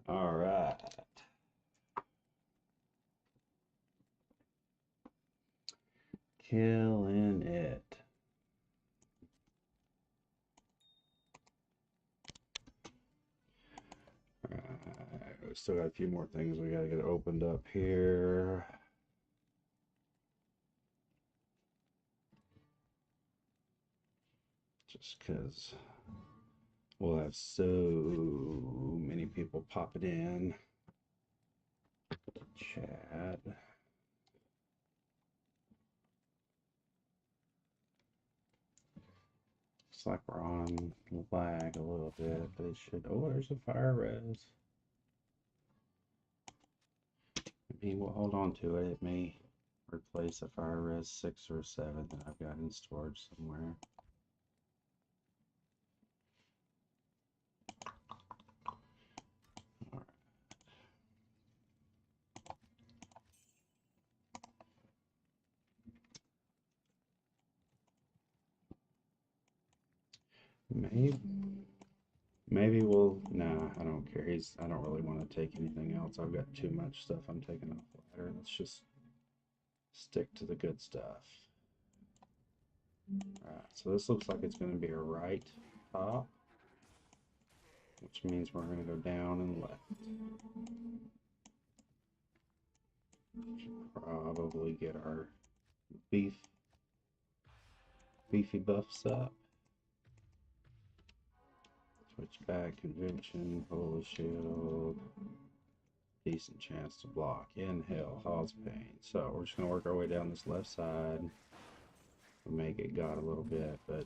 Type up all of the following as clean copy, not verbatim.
All right. Killing it. All right. We still got a few more things we got to get opened up here. Just because we'll have so many people popping in. Chat. Looks like we're on lag a little bit, but it should. Oh, there's a fire res. Maybe we'll hold on to it. It may replace a fire res 6 or 7 that I've got in storage somewhere. All right. Maybe. Maybe we'll. Nah, I don't care. I don't really want to take anything else. I've got too much stuff I'm taking off ladder. Let's just stick to the good stuff. Alright, so this looks like it's going to be a right top, which means we're going to go down and left. Should probably get our beefy buffs up. Switch back, convention, holy shield, decent chance to block, inhale, Hall's pain. So we're just going to work our way down this left side. We may get got a little bit, but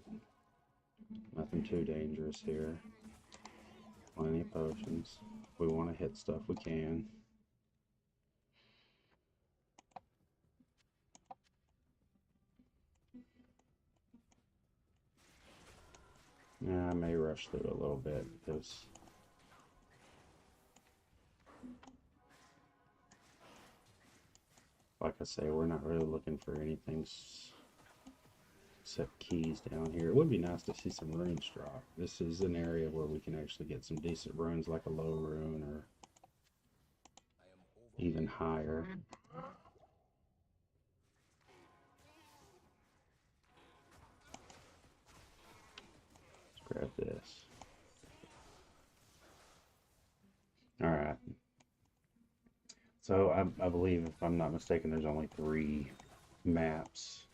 nothing too dangerous here. Plenty of potions. If we want to hit stuff, we can. Yeah, I may rush through it a little bit because like I say, we're not really looking for anything except keys down here. It would be nice to see some runes drop. This is an area where we can actually get some decent runes, like a low rune or even higher. Let's grab this. All right. So I believe, if I'm not mistaken, there's only 3 maps.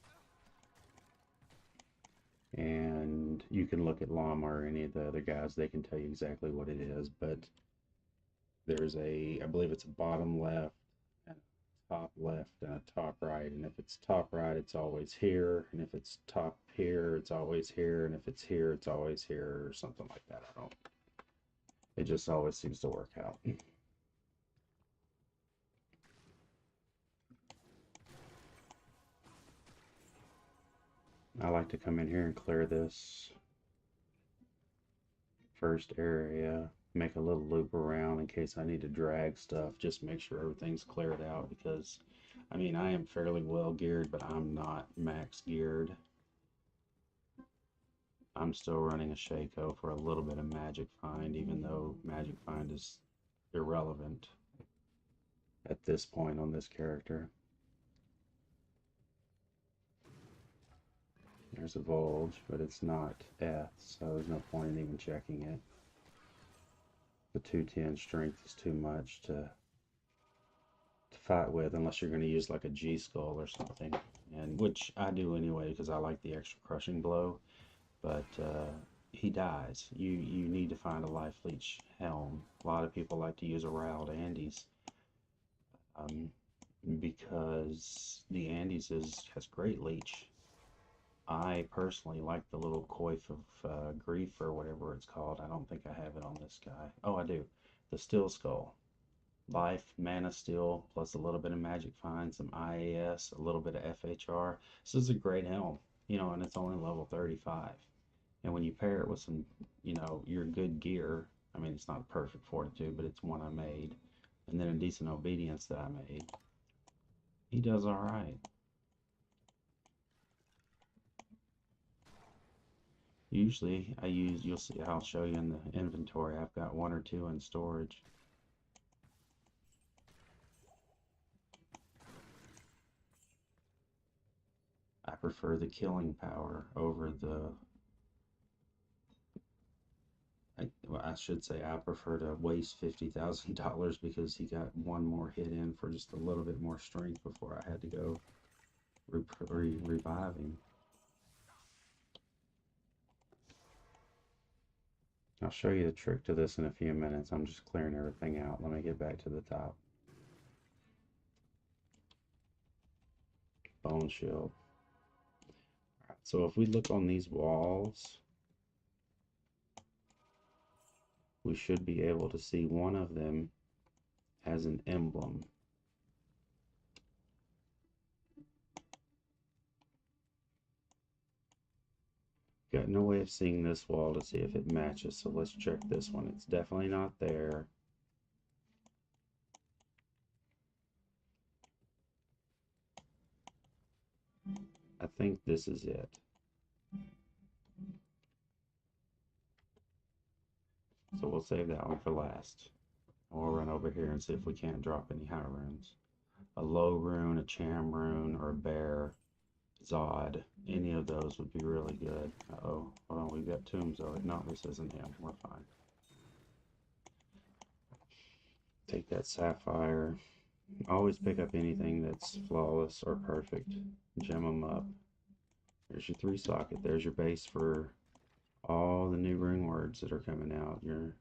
And you can look at Llama or any of the other guys, they can tell you exactly what it is. But there's I believe it's a bottom left, and a top left, and a top right. And if it's top right, it's always here. And if it's top here, it's always here. And if it's here, it's always here, or something like that. I don't. It just always seems to work out. I like to come in here and clear this first area, make a little loop around in case I need to drag stuff, just make sure everything's cleared out, because I mean, I am fairly well geared, but I'm not max geared. I'm still running a Shaco for a little bit of Magic Find, even though Magic Find is irrelevant at this point on this character. There's a Volge, but it's not F, so there's no point in even checking it. The 210 strength is too much to fight with, unless you're going to use like a G Skull or something, and which I do anyway because I like the extra crushing blow. But he dies. You need to find a life leech helm. A lot of people like to use a riled Andes, because the Andes has great leech. I personally like the little coif of grief or whatever it's called. I don't think I have it on this guy. Oh, I do. The Steel Skull. Life, mana steel, plus a little bit of magic find, some IAS, a little bit of FHR. This is a great helm, and it's only level 35. And when you pair it with some, your good gear, I mean, it's not perfect fortitude, but it's one I made, and then a decent obedience that I made. He does all right. Usually I use, you'll see, I'll show you in the inventory, I've got one or two in storage. I prefer the killing power over the, well, I should say I prefer to waste $50,000 because he got one more hit in for just a little bit more strength before I had to go revive him. I'll show you the trick to this in a few minutes. I'm just clearing everything out. Let me get back to the top. Bone shield. Right, so if we look on these walls, we should be able to see one of them has an emblem. Got no way of seeing this wall to see if it matches, so let's check this one. It's definitely not there. I think this is it. So we'll save that one for last. And we'll run over here and see if we can't drop any high runes. A low rune, a cham rune, or a bear, Zod. Any of those would be really good. Uh-oh. Hold on, we've got tombs though. No, this isn't him. We're fine. Take that sapphire. Always pick up anything that's flawless or perfect. Gem them up. There's your 3-socket. There's your base for all the new rune words that are coming out. Your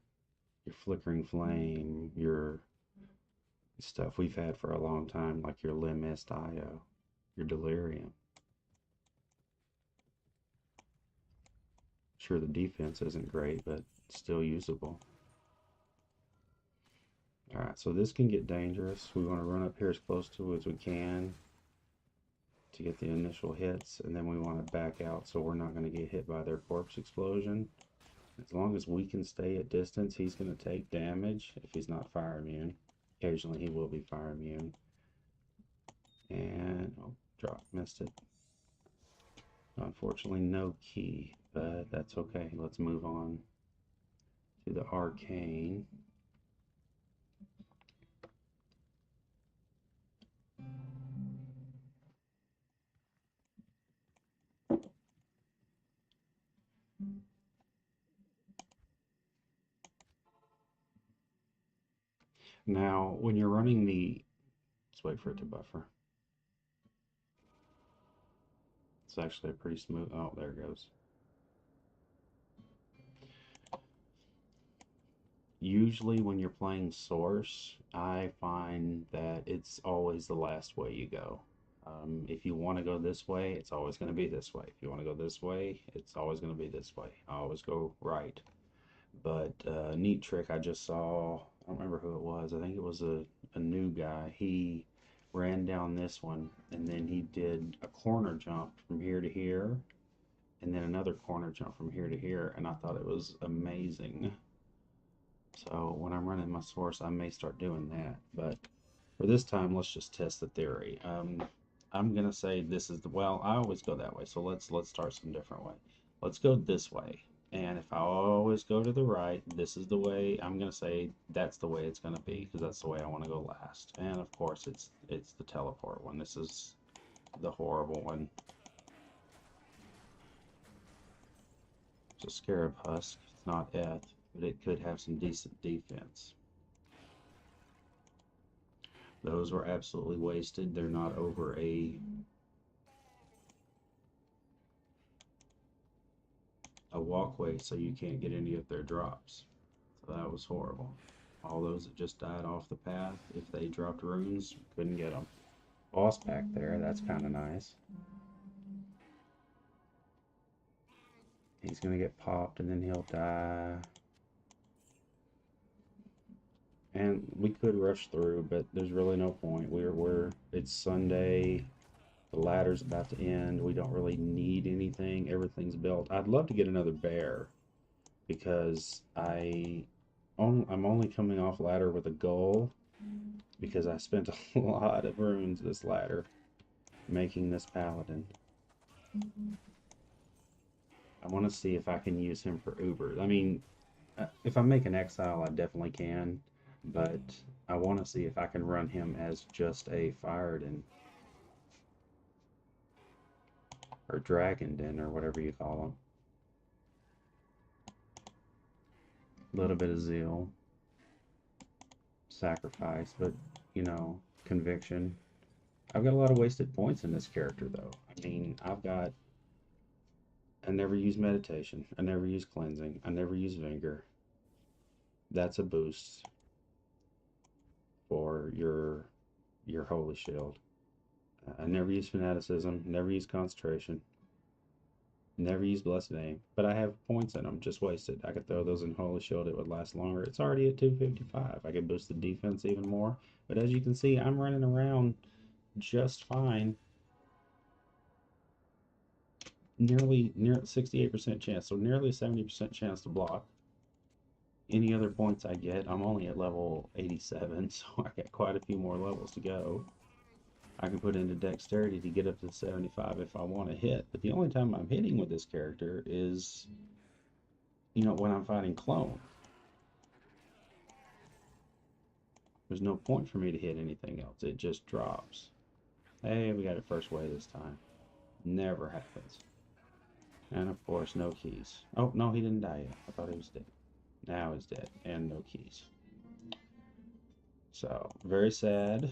flickering flame, your stuff we've had for a long time, like your limb mist IO, your delirium. Sure, the defense isn't great, but still usable. Alright, so this can get dangerous. We want to run up here as close to it as we can to get the initial hits, and then we want to back out so we're not going to get hit by their corpse explosion. As long as we can stay at distance, he's going to take damage if he's not fire immune. Occasionally he will be fire immune. And, oh, drop, missed it. Unfortunately, no key, but that's okay. Let's move on to the arcane. Now, when you're running the, let's wait for it to buffer. It's actually a pretty smooth, oh, there it goes. Usually when you're playing Source, I find that it's always the last way you go. If you want to go this way, it's always going to be this way. If you want to go this way, it's always going to be this way. I always go right. But neat trick I just saw, I don't remember who it was. I think it was a new guy. He ran down this one, and then he did a corner jump from here to here, and then another corner jump from here to here, and I thought it was amazing. So when I'm running my Source, I may start doing that. But for this time, let's just test the theory. I'm gonna say this is the, well, I always go that way, so let's start some different way. Let's go this way. And if I always go to the right, this is the way, I'm gonna say that's the way it's gonna be, because that's the way I want to go last. And of course it's the teleport one. This is the horrible one. It's a Scarab Husk. It's not Eth, but it could have some decent defense. Those were absolutely wasted. They're not over a walkway, so you can't get any of their drops. So that was horrible. All those that just died off the path, if they dropped runes, couldn't get them. Boss back there, that's kind of nice. He's gonna get popped and then he'll die. And we could rush through, but there's really no point. It's Sunday. The ladder's about to end. We don't really need anything. Everything's built. I'd love to get another bear because I'm only coming off ladder with a goal, because I spent a lot of runes this ladder making this paladin. I want to see if I can use him for Uber. I mean, if I make an exile, I definitely can, but I want to see if I can run him as just a Fireden or Dragondon or whatever you call him. A little bit of zeal, sacrifice, but you know, conviction. I've got a lot of wasted points in this character, though. I mean, I never use meditation. I never use cleansing. I never use vigor. That's a boost for your holy shield. I never use fanaticism. Never use concentration. Never use blessed name. But I have points in them, just wasted. I could throw those in holy shield. It would last longer. It's already at 255. I could boost the defense even more. But as you can see, I'm running around just fine. Near 68% chance, so nearly 70% chance to block. Any other points I get, I'm only at level 87, so I got quite a few more levels to go. I can put into dexterity to get up to 75 if I want to hit, but the only time I'm hitting with this character is, you know, when I'm fighting clone. There's no point for me to hit anything else, it just drops. Hey, we got it first way this time. Never happens. And of course, no keys. Oh, no, he didn't die yet. I thought he was dead. Now he's dead, and no keys. So, very sad.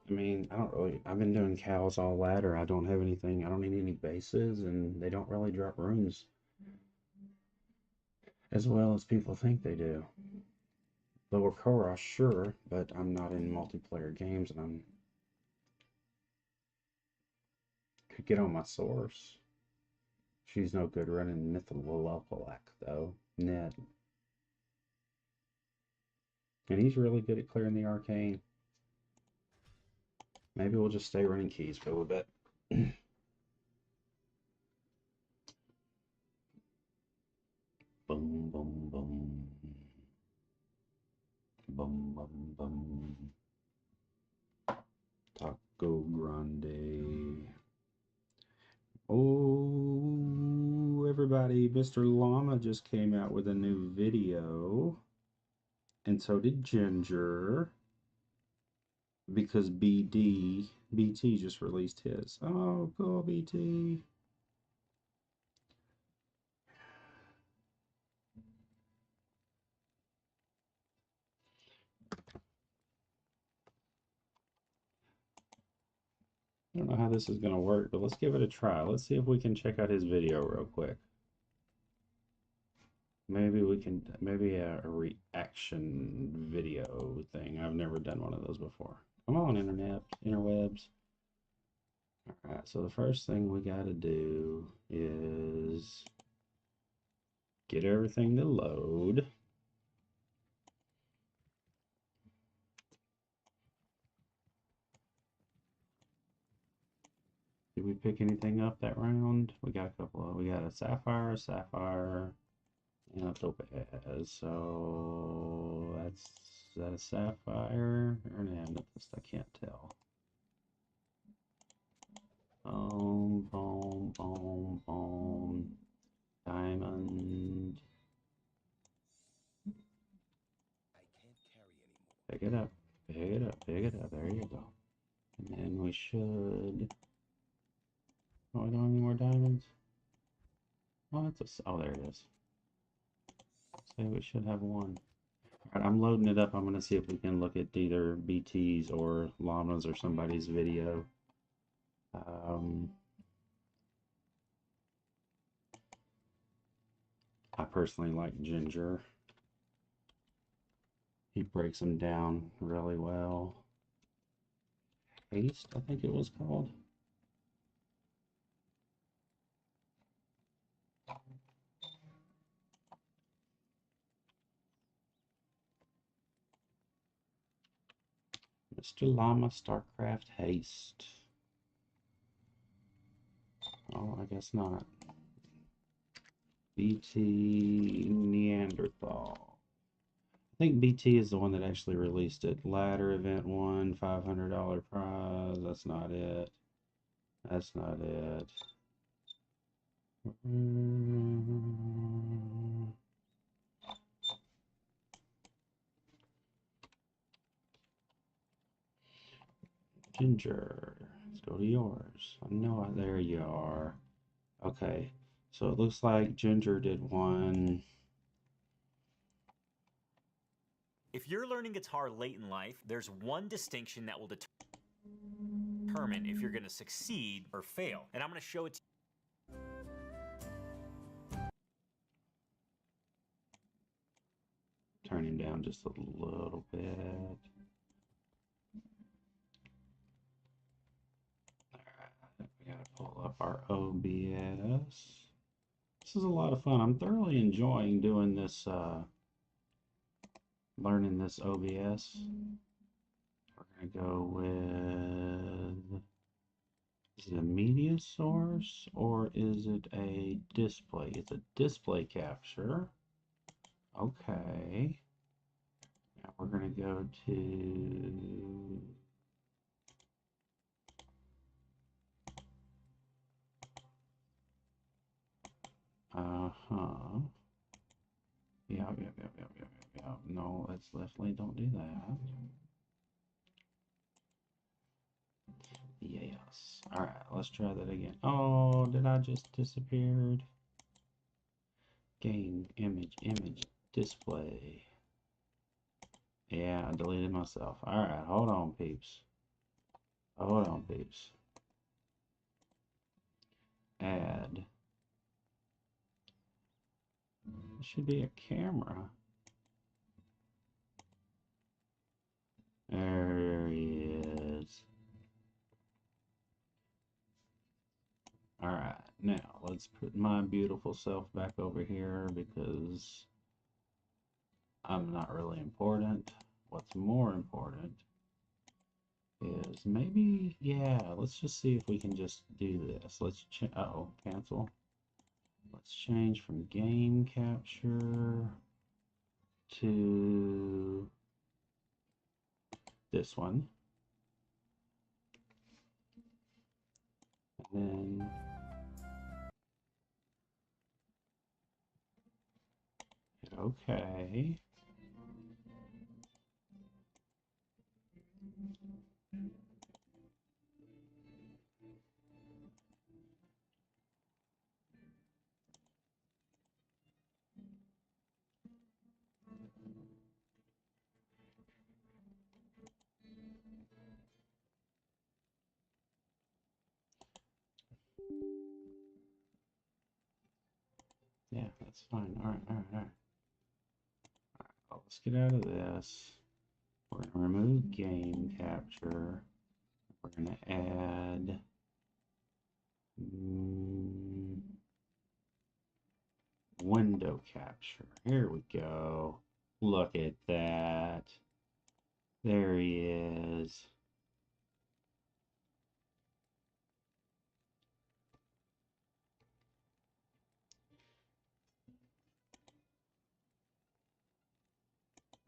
I mean, I've been doing cows all ladder. I don't have anything, I don't need any bases, and they don't really drop runes as well as people think they do. Lower Korra, sure, but I'm not in multiplayer games, and I'm could get on my source. She's no good running Nithalopalak, though. Ned. And he's really good at clearing the arcane. Maybe we'll just stay running keys for a little bit. Boom, boom, boom. Boom, boom, boom. Taco Grande. Oh, everybody, Mr. Llama just came out with a new video. And so did Ginger. Because BT just released his. Oh, cool, BT. I don't know how this is going to work, but let's give it a try. Let's see if we can check out his video real quick. Maybe we can, maybe a reaction video thing. I've never done one of those before. Come on, internet, interwebs. Alright, so the first thing we got to do is get everything to load. Did we pick anything up that round? We got a couple of, we got a sapphire, and a topaz. So that's, is that a sapphire or an amethyst? I can't tell. Boom, boom, boom, boom. Diamond. Pick it up, pick it up, pick it up. There you go. And then we should. Oh, I don't have any more diamonds. Oh, that's a. Oh, there it is. So we should have one. Alright, I'm loading it up. I'm going to see if we can look at either BT's or Llama's or somebody's video. I personally like Ginger. He breaks them down really well. Haste, I think it was called. Mr. Llama, StarCraft Haste. Oh, I guess not. BT Neanderthal. I think BT is the one that actually released it. Ladder Event 1, $500 prize. That's not it. That's not it. Ginger. Let's go to yours. I know there you are. Okay. So it looks like Ginger did one. If you're learning guitar late in life, there's one distinction that will determine if you're going to succeed or fail. And I'm going to show it to you. Turn him down just a little bit. Alright, we gotta pull up our OBS. This is a lot of fun. I'm thoroughly enjoying doing this, learning this OBS. We're gonna go with, is it a media source or is it a display? It's a display capture. Okay. Now we're gonna go to yeah. No, let's definitely don't do that. Yes. All right, let's try that again. Oh, did I just disappeared? Game, image, display. Yeah, I deleted myself. All right, hold on, peeps. Hold on, peeps. Add. It should be a camera. There he is. All right, now let's put my beautiful self back over here because I'm not really important. What's more important is maybe, yeah, let's just see if we can just do this. Let's uh-oh, cancel. Let's change from game capture to this one. And then hit OK. Yeah, that's fine. All right. Well, let's get out of this. We're going to remove game capture. We're going to add window capture. Here we go. Look at that. There he is.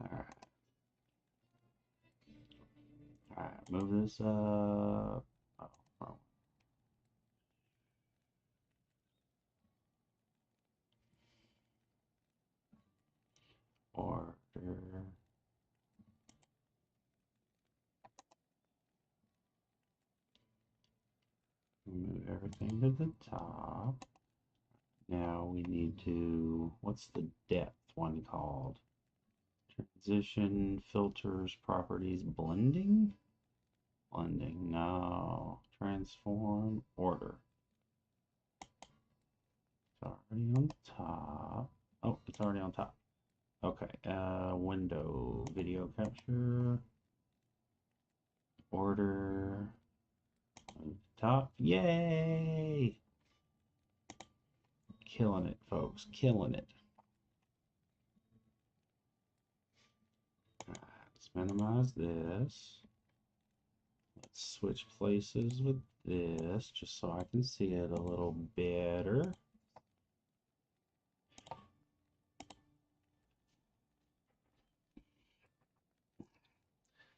All right. All right, move this up. Oh, wrong. Order. Move everything to the top. Now we need to, what's the depth one called? Transition, filters, properties, blending? Blending, no. Transform, order. It's already on top. Oh, it's already on top. Okay, window, video capture, order, top, yay! Killing it, folks, killing it. All right, let's minimize this. Switch places with this just so I can see it a little better.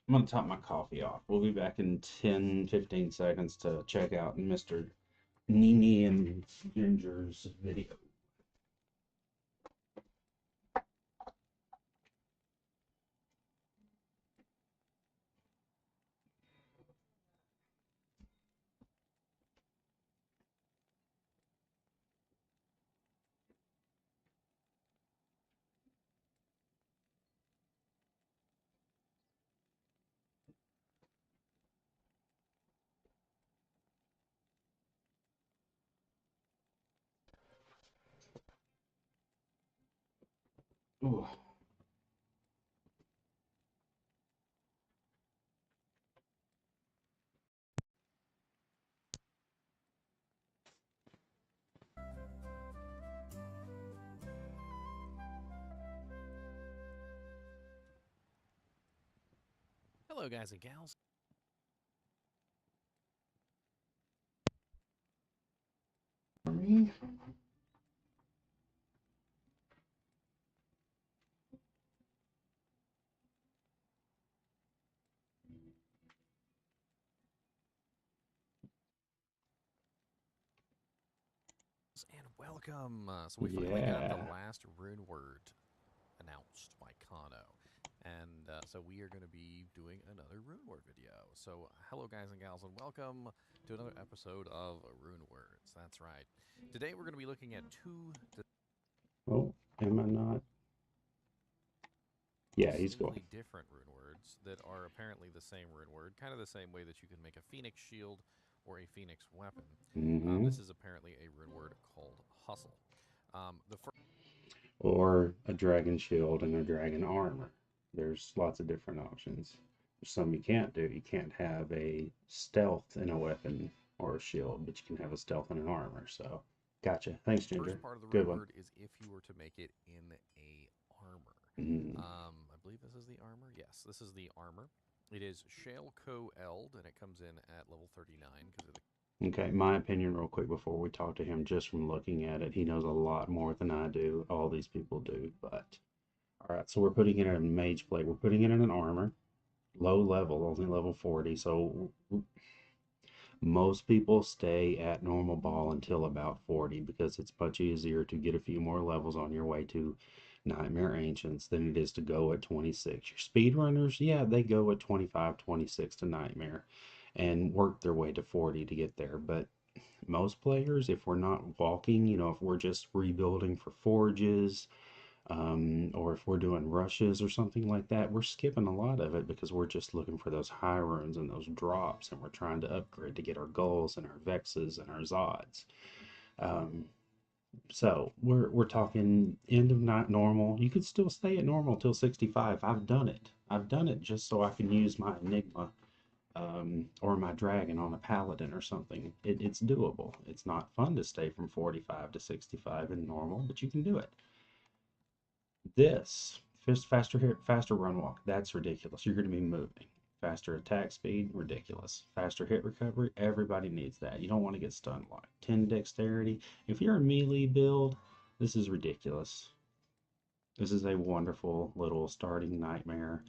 I'm going to top my coffee off. We'll be back in 10-15 seconds to check out Mr. Nini and Ginger's video. Ooh. Hello, guys and gals. For me? And welcome. So we finally got the Yeah. last rune word announced by Kano. And so we are going to be doing another rune word video. So hello, guys and gals, and welcome to another episode of Rune Words. That's right. Today we're going to be looking at two Oh, am I not? Yeah, he's distinctly going. different rune words that are apparently the same rune word, kind of the same way that you can make a phoenix shield or a phoenix weapon. Mm-hmm. This is apparently a rune word called hustle. The first Or a dragon shield and a dragon armor. There's lots of different options. There's some you can't do. You can't have a stealth in a weapon or a shield, but you can have a stealth and an armor. So, gotcha. Thanks, Ginger. first part of the Good rune one. word is if you were to make it in a armor. Mm. I believe this is the armor. Yes, this is the armor. It is Shale Co. Eld, and it comes in at level 39 because of the Okay, my opinion, real quick, before we talk to him, just from looking at it, he knows a lot more than I do. All these people do, but all right. So we're putting it in a mage plate. We're putting it in an armor, low level, only level 40. So most people stay at normal ball until about 40 because it's much easier to get a few more levels on your way to Nightmare Ancients than it is to go at 26. Your speedrunners, yeah, they go at 25, 26 to Nightmare and work their way to 40 to get there. But most players, if we're not walking, if we're just rebuilding for forges, or if we're doing rushes or something like that, we're skipping a lot of it because we're just looking for those high runes and those drops, and we're trying to upgrade to get our goals and our vexes and our zods. Um, so we're talking end of night normal. You could still stay at normal till 65. I've done it. I've done it just so I can use my Enigma, or my dragon on a paladin or something. It's doable. It's not fun to stay from 45 to 65 in normal, but you can do it. This faster hit, faster run walk. That's ridiculous. You're going to be moving. Faster attack speed, ridiculous. Faster hit recovery, everybody needs that. You don't want to get stun locked. 10 dexterity. If you're a melee build, this is ridiculous. This is a wonderful little starting nightmare.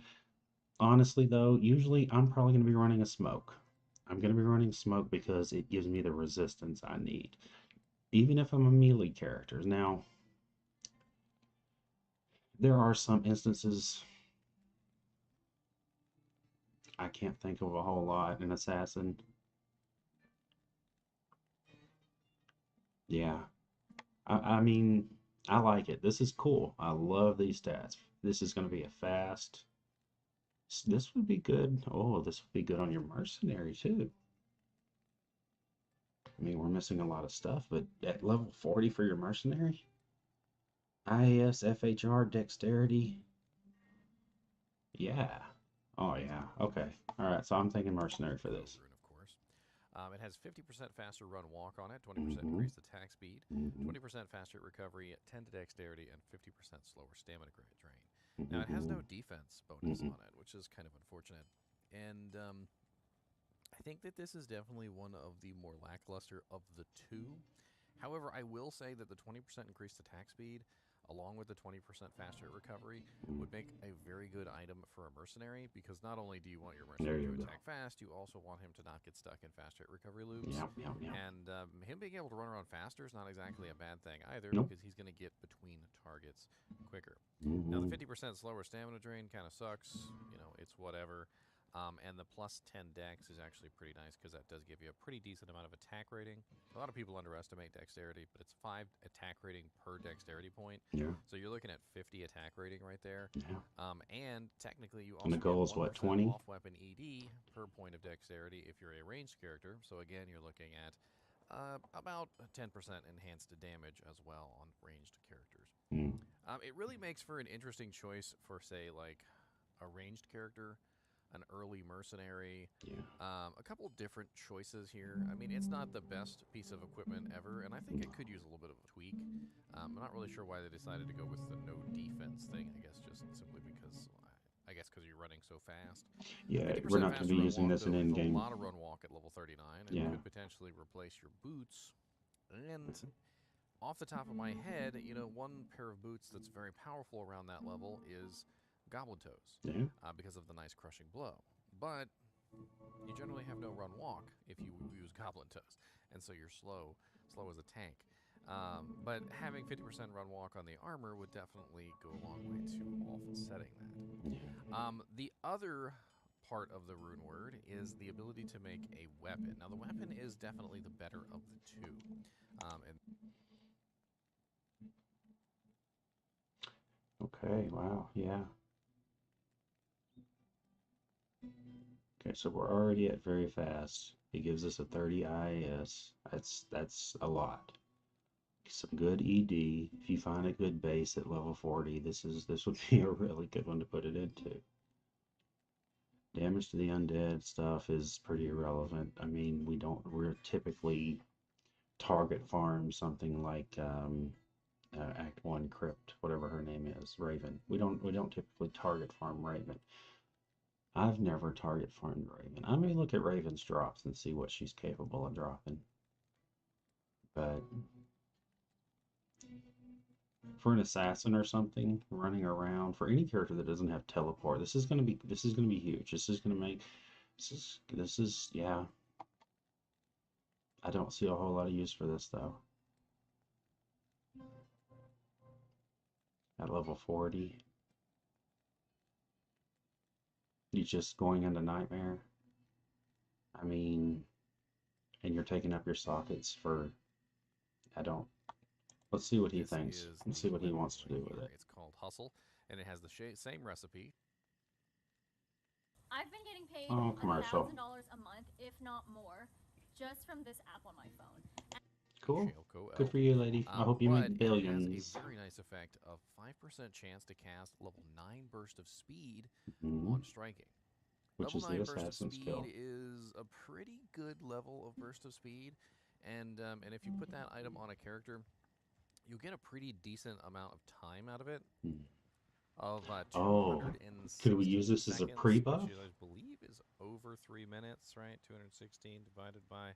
Honestly, though, usually I'm probably going to be running a smoke. I'm going to be running smoke because it gives me the resistance I need, even if I'm a melee character. Now, there are some instances I can't think of a whole lot. An assassin. Yeah. I mean, I like it. This is cool. I love these stats. This is going to be a fast. This would be good. Oh, this would be good on your mercenary too. I mean, we're missing a lot of stuff, but at level 40 for your mercenary? IAS, FHR, dexterity. Yeah. Oh, yeah. Okay. All right. So I'm thinking mercenary for this. rune, of course. It has 50% faster run walk on it, 20% Mm-hmm. increased attack speed, Mm-hmm. 20% faster recovery, 10 to dexterity, and 50% slower stamina drain. Now, it has Mm-hmm. no defense bonus Mm-hmm. on it, which is kind of unfortunate. And I think that this is definitely one of the more lackluster of the two. However, I will say that the 20% increased attack speed, along with the 20% faster hit recovery, would make a very good item for a mercenary, because not only do you want your There mercenary you to go. attack fast, you also want him to not get stuck in fast hit recovery loops. Yeah, yeah, yeah. And him being able to run around faster is not exactly a bad thing either, Nope. because he's going to get between targets quicker. Now, the 50% slower stamina drain kind of sucks. You know, it's whatever. And the plus 10 dex is actually pretty nice, because that does give you a pretty decent amount of attack rating. A lot of people underestimate dexterity, but it's 5 attack rating per dexterity point. Yeah. So you're looking at 50 attack rating right there. Yeah. And technically, you And also the goal get is what, 1% 20? off weapon ED per point of dexterity if you're a ranged character. So again, you're looking at about 10% enhanced damage as well on ranged characters. Mm. It really makes for an interesting choice for, say, like a ranged character, an early mercenary, Yeah. a couple different choices here. I mean, it's not the best piece of equipment ever, and I think it could use a little bit of a tweak. I'm not really sure why they decided to go with the no defense thing. I guess just simply because, you're running so fast. Yeah, 50% we're not going to faster be run using walk, this in though, is in-game. a lot of run walk at level 39, and Yeah. could potentially replace your boots. And off the top of my head, you know, one pair of boots that's very powerful around that level is Goblin Toes, Yeah. because of the nice crushing blow. But you generally have no run walk if you use Goblin Toes, and so you're slow as a tank. But having 50% run walk on the armor would definitely go a long way to offsetting that. Yeah. The other part of the rune word is the ability to make a weapon. Now, the weapon is definitely the better of the two. And Okay, wow, yeah. Okay, so we're already at very fast. It gives us a 30 IAS. That's a lot. Some good ED. If you find a good base at level 40, this would be a really good one to put it into. Damage to the undead stuff is pretty irrelevant. I mean, we're typically target farm something like Act 1 Crypt, whatever her name is, Raven. We don't typically target farm Raven. I've never target farmed Raven. I may look at Raven's drops and see what she's capable of dropping. But for an assassin or something running around, for any character that doesn't have teleport, this is gonna be huge. This is yeah. I don't see a whole lot of use for this though. At level 40. You just going into Nightmare. I mean, and you're taking up your sockets for, I don't, let's see what he this thinks. is Let's the see what he weapon wants to right do with here. it. It's called Hustle, and it has the same recipe. I've been getting paid Oh, commercial. $1,000 a month, if not more, just from this app on my phone. Cool. Shalco Good Elf. for you, lady. I hope you But make billions. it has a very nice effect of 5% chance to cast level 9 burst of speed Mhm. on striking. Which Level is 9 the burst of assassin speed skill. is a pretty good level of burst of speed, and if you put that item on a character, you'll get a pretty decent amount of time out of it. Hmm. Of Oh, 216 could we use this as a seconds, pre-buff? which I believe is over 3 minutes, right? 216 divided by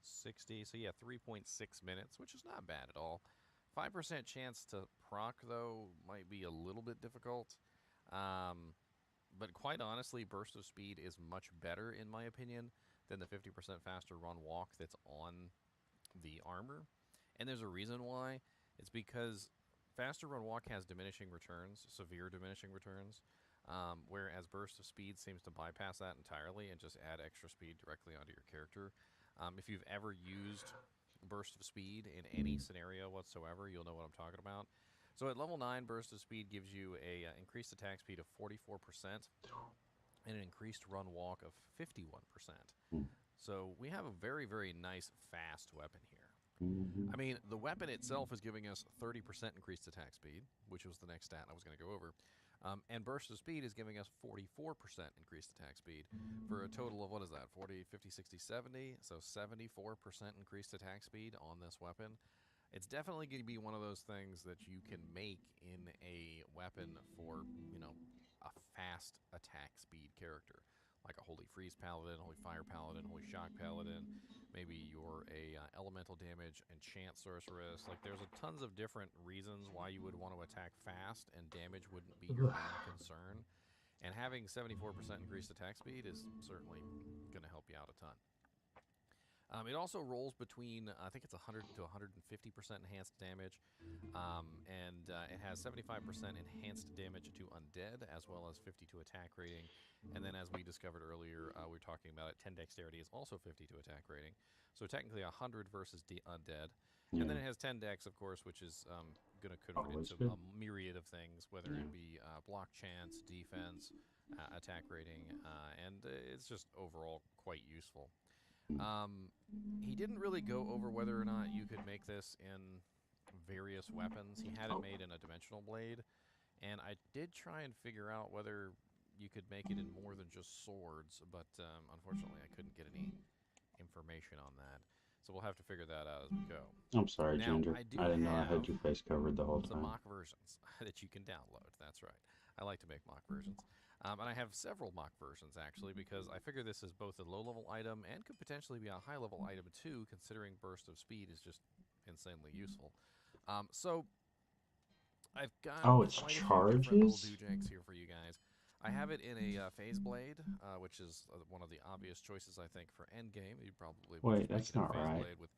60, so yeah, 3.6 minutes, which is not bad at all. 5% chance to proc, though, might be a little bit difficult. But quite honestly, burst of speed is much better, in my opinion, than the 50% faster run walk that's on the armor. And there's a reason why. It's because faster run walk has diminishing returns, severe diminishing returns, whereas burst of speed seems to bypass that entirely and just add extra speed directly onto your character. If you've ever used burst of speed in any scenario whatsoever, you'll know what I'm talking about. So at level 9, burst of speed gives you a increased attack speed of 44% and an increased run walk of 51%. Hmm. So we have a very, very nice fast weapon here. Mhm. I mean, the weapon itself is giving us 30% increased attack speed, which was the next stat I was going to go over. And burst of speed is giving us 44% increased attack speed for a total of, what is that, 40, 50, 60, 70? So 74% increased attack speed on this weapon. It's definitely going to be one of those things that you can make in a weapon for, you know, a fast attack speed character. like a Holy Freeze Paladin, Holy Fire Paladin, Holy Shock Paladin. Maybe you're a elemental damage enchant sorceress. Like there's a tons of different reasons why you would want to attack fast, and damage wouldn't be your main concern. And having 74% increased attack speed is certainly going to help you out a ton. It also rolls between, I think it's 100 to 150% enhanced damage, and it has 75% enhanced damage to undead, as well as 52 attack rating. And then, as we discovered earlier, we were talking about it, 10 dexterity is also 52 attack rating. So technically 100 versus undead. Yeah. And then it has 10 dex, of course, which is going to convert into a myriad of things, whether it be block chance, defense, attack rating, and it's just overall quite useful. He didn't really go over whether or not you could make this in various weapons. He had it made in a dimensional blade, and I did try and figure out whether you could make it in more than just swords, but unfortunately I couldn't get any information on that. So we'll have to figure that out as we go. I'm sorry, Now, Ginger. I didn't know I had your face covered the whole some time. mock versions that you can download. That's right. I like to make mock versions. And I have several mock versions, actually, because I figure this is both a low-level item and could potentially be a high-level item, too, considering Burst of Speed is just insanely useful. So, I've got it's quite a few charges? different little doojanks here for you guys. I have it in a Phase Blade, which is one of the obvious choices, I think, for endgame. You probably Wait, that's not right. Blade with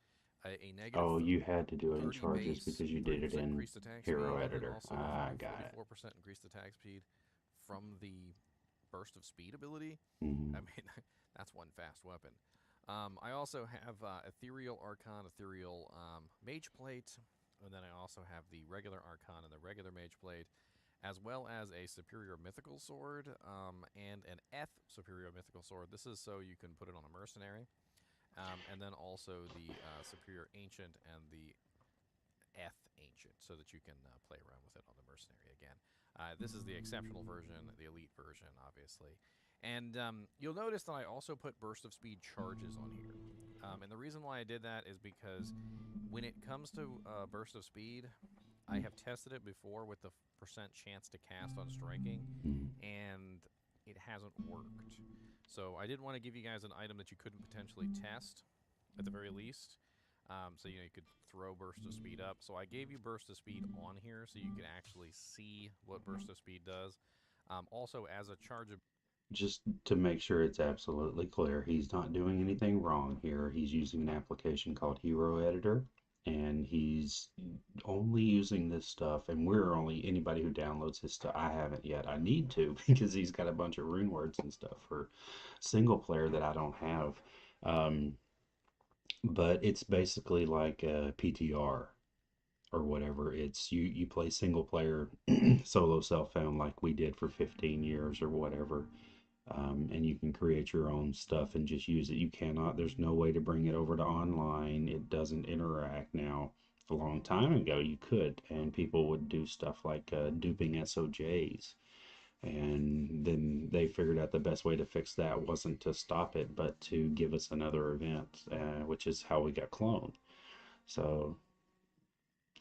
a negative. Oh, you had to do it in 30 charges base, because you did it 30% in increased attack Hero speed, and Editor. also I got it. 44% increased attack speed from the Burst of Speed ability. Mhm. I mean, that's one fast weapon. I also have Ethereal Archon, Ethereal Mage Plate, and then I also have the regular Archon and the regular Mage Plate, as well as a Superior Mythical Sword and an Eth Superior Mythical Sword. This is so you can put it on a Mercenary. And then also the Superior Ancient and the Eth Ancient, so that you can play around with it on the Mercenary again. This is the exceptional version, the elite version, obviously. And you'll notice that I also put Burst of Speed charges on here. And the reason why I did that is because when it comes to Burst of Speed, I have tested it before with the percent chance to cast on striking, and it hasn't worked. So I didn't want to give you guys an item that you couldn't potentially test, at the very least. So you could throw Burst of Speed up. So I gave you Burst of Speed on here so you can actually see what Burst of Speed does. Also, as a charge of... Just to make sure it's absolutely clear, he's not doing anything wrong here. He's using an application called Hero Editor, and he's only using this stuff, and anybody who downloads his stuff, I haven't yet. I need to, because he's got a bunch of rune words and stuff for single player that I don't have. But it's basically like a PTR or whatever. It's you play single player solo self-found like we did for 15 years or whatever. And you can create your own stuff and just use it. There's no way to bring it over to online. It doesn't interact now. A long time ago you could, and people would do stuff like duping SOJs. And then they figured out the best way to fix that wasn't to stop it, but to give us another event, which is how we got cloned. So,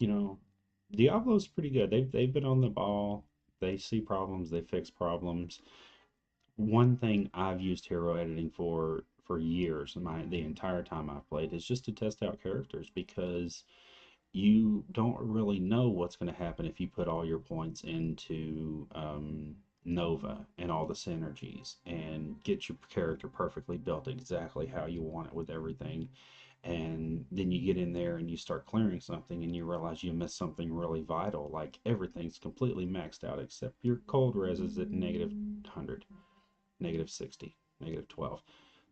Diablo's pretty good. They've been on the ball. They see problems. They fix problems. One thing I've used hero editing for years, the entire time I've played, is just to test out characters, because you don't really know what's going to happen if you put all your points into Nova and all the synergies and get your character perfectly built exactly how you want it with everything. And then you get in there and you start clearing something and you realize you missed something really vital, like everything's completely maxed out except your cold res is at negative 100, negative 60, negative 12.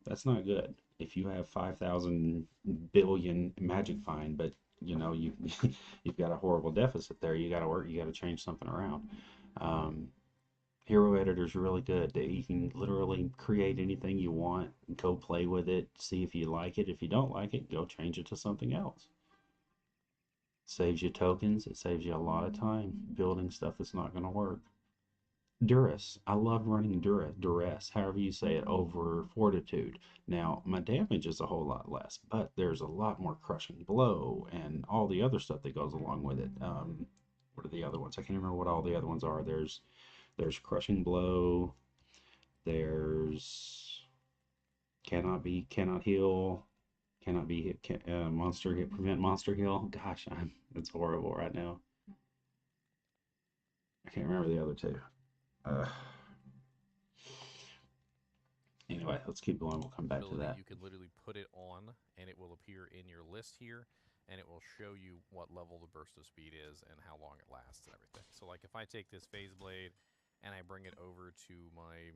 That's not good. If you have 5,000 billion magic find, but you've got a horrible deficit there, you got to work, you got to change something around. Hero Editor is really good. You can literally create anything you want, go play with it, see if you like it. If you don't like it, go change it to something else. Saves you tokens. It saves you a lot of time building stuff that's not going to work. Duress. I love running Duress, however you say it, over Fortitude. Now, my damage is a whole lot less, but there's a lot more Crushing Blow and all the other stuff that goes along with it. What are the other ones? I can't remember what all the other ones are. There's Crushing Blow. There's cannot heal, cannot be hit, monster hit, prevent monster heal. Gosh, it's horrible right now. I can't remember the other two. Uh, anyway, let's keep going. We'll come back to that. You can literally put it on, and it will appear in your list here, and it will show you what level the burst of speed is and how long it lasts and everything. So, like, if I take this phase blade and I bring it over to my,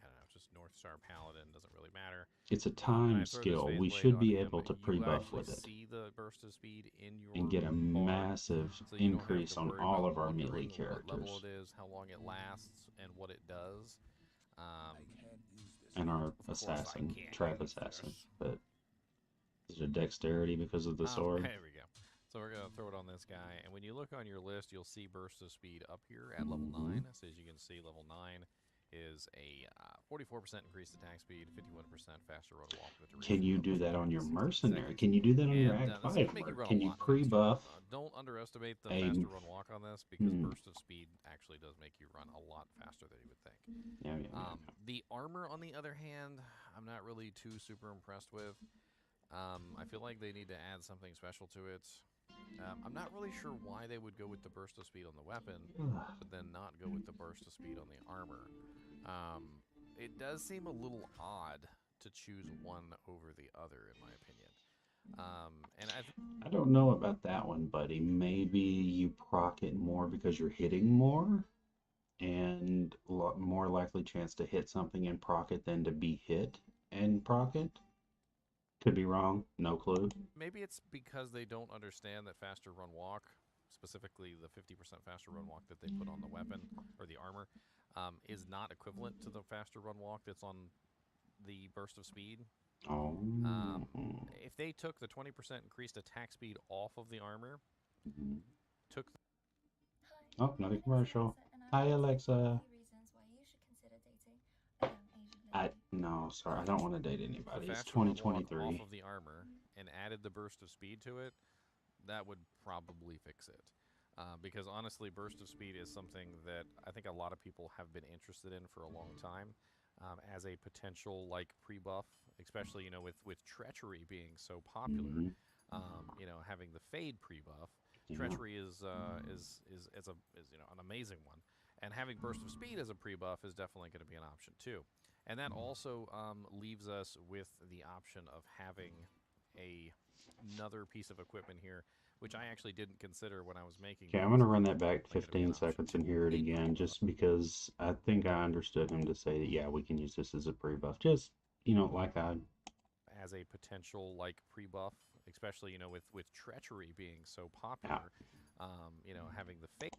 I don't know, just North Star Paladin, doesn't really matter. It's a time skill. We should be able to pre-buff with it. See the burst of speed in your and get a massive so increase on all of our melee characters. What level it is, how long it lasts, and what it does. And our assassin, trap assassin, but is it dexterity because of the sword? There we go. So we're going to throw it on this guy, and when you look on your list, you'll see burst of speed up here at level 9. So as you can see, level 9 is a 44% increased attack speed, 51% faster run walk. Can you do that on your mercenary? Can you do that on your Act 5 merc? Can you pre-buff? Don't underestimate the faster run walk on this, because burst of speed actually does make you run a lot faster than you would think. Yeah. The armor, on the other hand, I'm not really too super impressed with. I feel like they need to add something special to it. I'm not really sure why they would go with the burst of speed on the weapon, but then not go with the burst of speed on the armor. It does seem a little odd to choose one over the other, in my opinion. I don't know about that one, buddy. Maybe you proc it more because you're hitting more, and more likely chance to hit something and proc it than to be hit and proc it. Could be wrong. No clue. Maybe it's because they don't understand that faster run walk, specifically the 50% faster run walk that they put on the weapon or the armor, is not equivalent to the faster run walk that's on the burst of speed. Oh. If they took the 20% increased attack speed off of the armor, took. Oh, another commercial. Hi, Alexa. No, sorry, I don't want to date anybody. It's 2023. Off of the armor and added the burst of speed to it, that would probably fix it. Because honestly, burst of speed is something that I think a lot of people have been interested in for a long time, as a potential like pre-buff, especially with treachery being so popular. Having the fade pre-buff, treachery is an amazing one, and having burst of speed as a pre-buff is definitely going to be an option too. And that also leaves us with the option of having another piece of equipment here, which I actually didn't consider when I was making. Okay, I'm going to run that back 15 seconds and hear it again, just because I think I understood him to say that, yeah, we can use this as a pre-buff. Just, like I... As a potential, like, pre-buff, especially, with treachery being so popular, having the fake,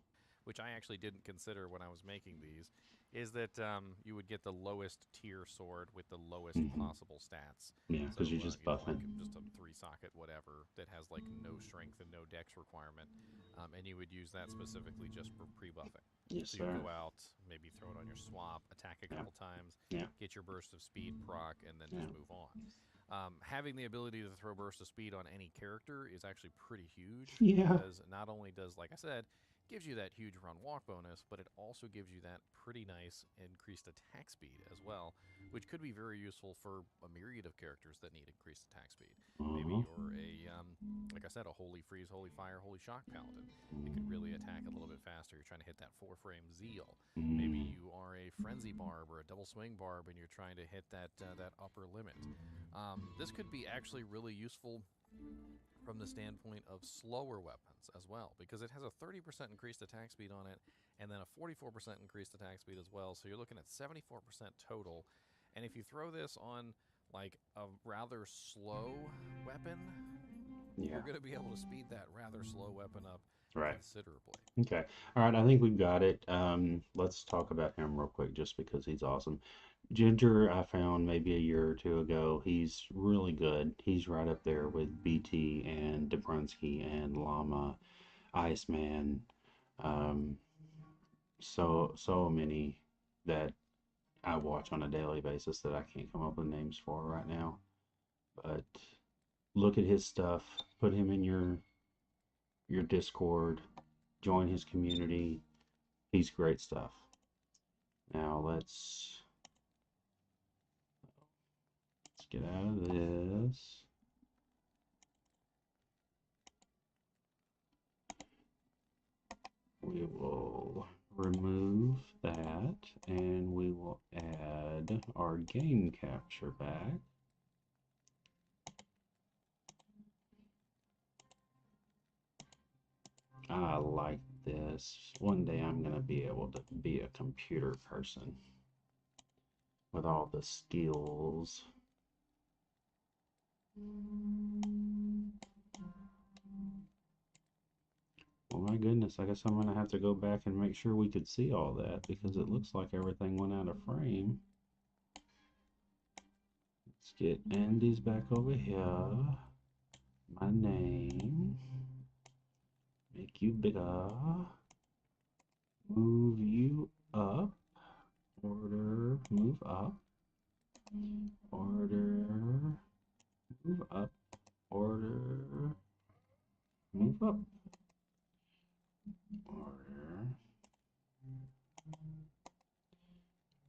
which I actually didn't consider when I was making these, is that you would get the lowest tier sword with the lowest possible stats. Yeah, because you're just buffing. Like just a 3-socket whatever that has like no strength and no dex requirement, and you would use that specifically just for pre-buffing. Yes, so you go out, maybe throw it on your swap, attack a couple times, get your burst of speed proc, and then just move on. Having the ability to throw burst of speed on any character is actually pretty huge. Yeah. Because not only does, like I said, gives you that huge run walk bonus, but it also gives you that pretty nice increased attack speed as well, which could be very useful for a myriad of characters that need increased attack speed. Maybe you're like I said, a Holy Freeze, Holy Fire, Holy Shock Paladin. It could really attack a little bit faster. You're trying to hit that 4-frame Zeal. Maybe you are a Frenzy Barb or a Double Swing Barb, and you're trying to hit that upper limit. This could be actually really useful from the standpoint of slower weapons as well, because it has a 30% increased attack speed on it, and then a 44% increased attack speed as well, so you're looking at 74% total. And if you throw this on like a rather slow weapon, you're going to be able to speed that rather slow weapon up considerably. Okay. All right, I think we've got it. Let's talk about him real quick, just because he's awesome. Ginger, I found maybe a year or two ago. He's really good. He's right up there with BT and Dobrunsky and Llama, Iceman. So many that I watch on a daily basis that I can't come up with names for right now. But look at his stuff. Put him in your Discord. Join his community. He's great stuff. Now let's get out of this. We will remove that, and we will add our game capture back. I like this. One day I'm going to be able to be a computer person with all the skills. Well, my goodness, I guess I'm going to have to go back and make sure we could see all that, because it looks like everything went out of frame. Let's get Andy's back over here. My name. Make you bigger. Move you up. Order, move up. Order, move up. Order, move up. Order,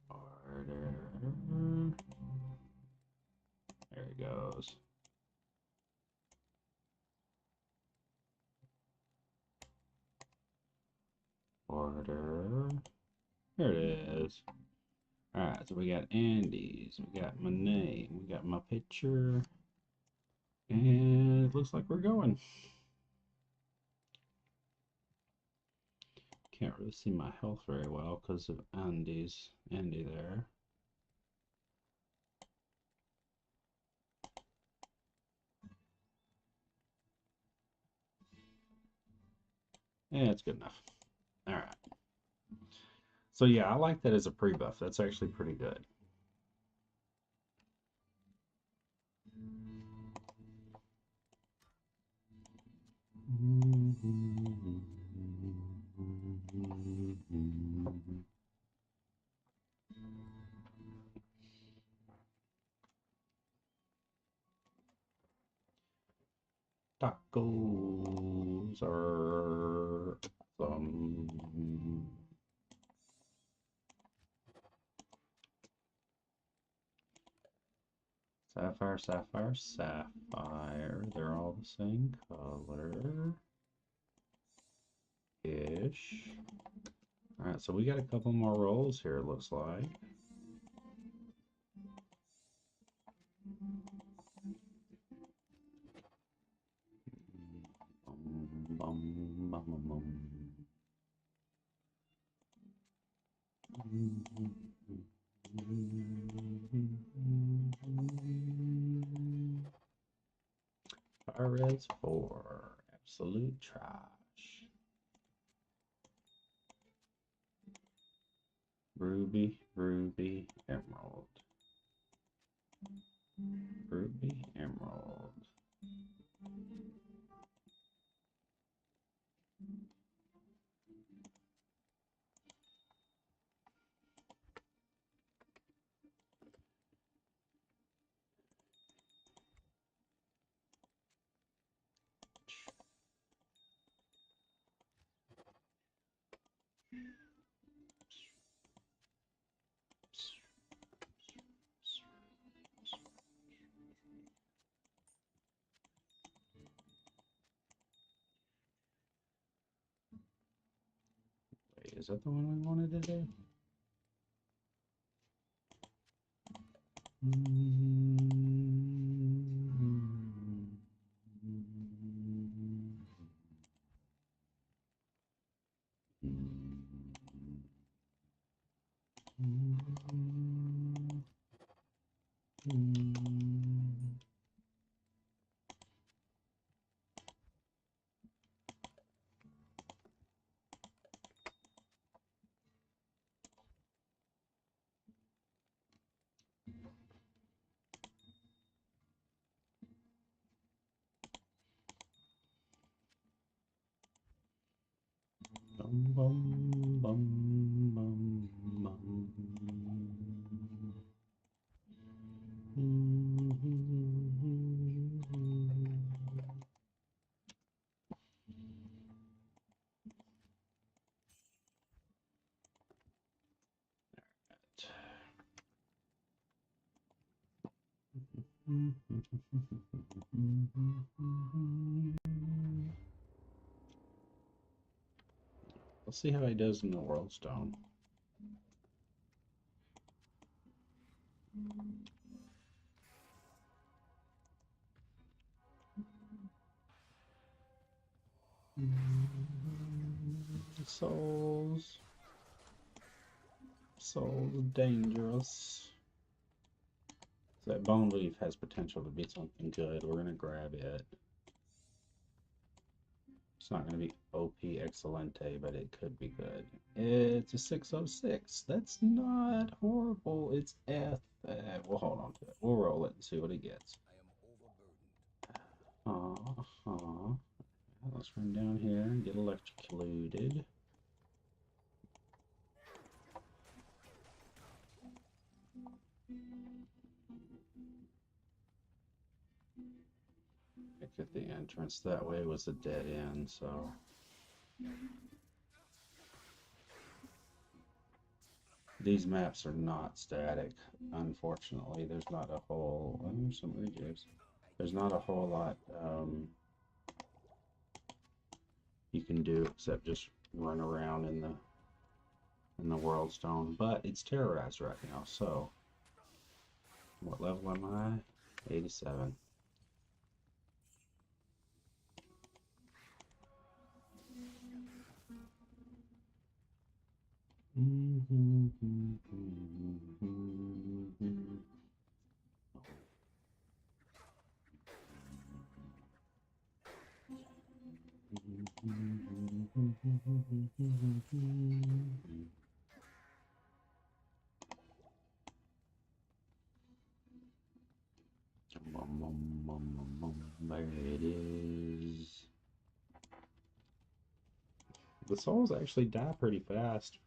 order. There it goes. Order. There it is. Alright, so we got Andy's, we got my name, we got my picture, and it looks like we're going. Can't really see my health very well because of Andy there. Yeah, it's good enough. Alright. So yeah, I like that as a pre-buff. That's actually pretty good. Tacos are awesome. Sapphire, sapphire, sapphire. They're all the same color. Ish. Alright, so we got a couple more rolls here, it looks like. Bum, bum, bum, bum. Pirates 4. Absolute trash. Ruby, ruby, emerald. Ruby, emerald. Wait, is that the one we wanted to do? Bum, bum, bum, bum, bum. Let's see how he does in the World Stone. Souls. Souls dangerous. That bone leaf has potential to be something good. We're gonna grab it. It's not gonna be OP Excelente, but it could be good. It's a 606. That's not horrible. It's F. We'll hold on to it. We'll roll it and see what it gets. Let's run down here and get electrocuted. At the entrance that way was a dead end, so these maps are not static. Unfortunately, there's not a whole. There's some rejigs. There's not a whole lot you can do except just run around in the World Stone. But it's terrorized right now. So, what level am I? 87. There it is. The souls actually die pretty fast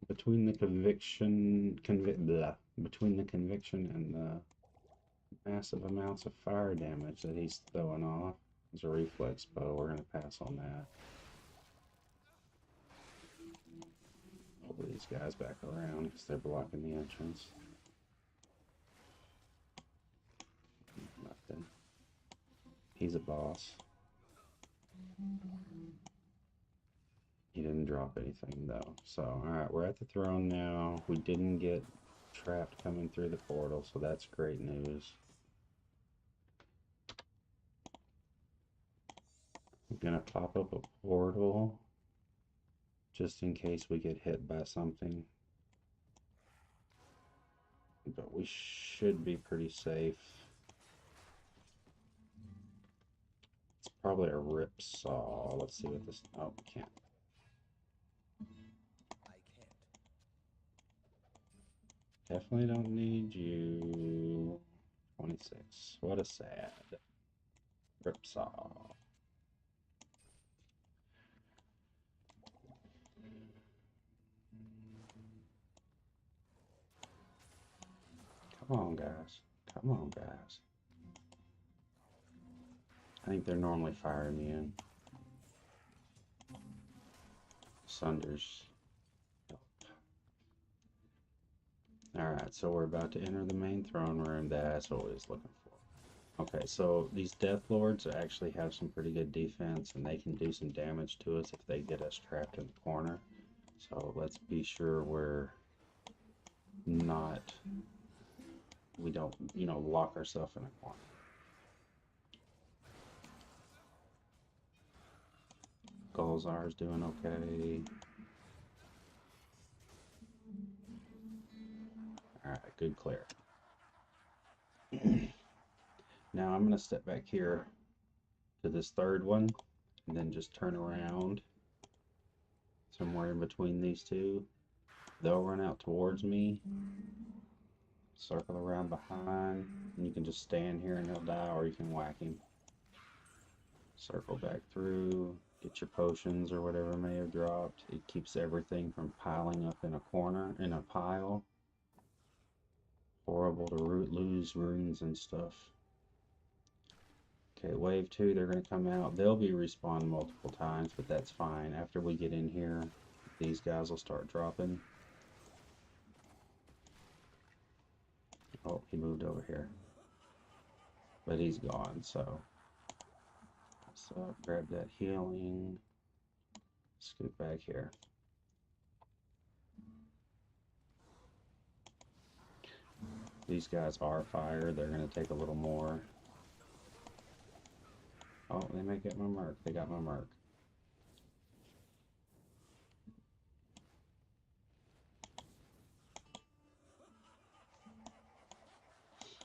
between the conviction and the massive amounts of fire damage that he's throwing off. It's a reflex bow. We're gonna pass on that. Pull these guys back around because they're blocking the entrance. Nothing. He's a boss. He didn't drop anything though. So, alright, we're at the throne now. We didn't get trapped coming through the portal, so that's great news. I'm gonna pop up a portal just in case we get hit by something. But we should be pretty safe. It's probably a rip saw. Let's see what this. Oh, can't. Definitely don't need you. 26. What a sad ripsaw. Come on, guys. Come on, guys. I think they're normally fire immune. Sunders. Alright, so we're about to enter the main throne room. That's what we was looking for. Okay, so these Death Lords actually have some pretty good defense, and they can do some damage to us if they get us trapped in the corner. So let's be sure we don't, lock ourselves in a corner. Golzar's doing okay. Alright, good clear. Now I'm going to step back here to this third one and then just turn around somewhere in between these two. They'll run out towards me, circle around behind, and you can just stand here and he'll die, or you can whack him. Circle back through, get your potions or whatever may have dropped. It keeps everything from piling up in a corner, in a pile. Horrible to lose runes and stuff. Okay, wave 2, they're going to come out. They'll be respawned multiple times, but that's fine. After we get in here, these guys will start dropping. Oh, he moved over here. but he's gone, so grab that healing, scoot back here. These guys are fire, they're gonna take a little more. Oh, they may get my merc. They got my merc.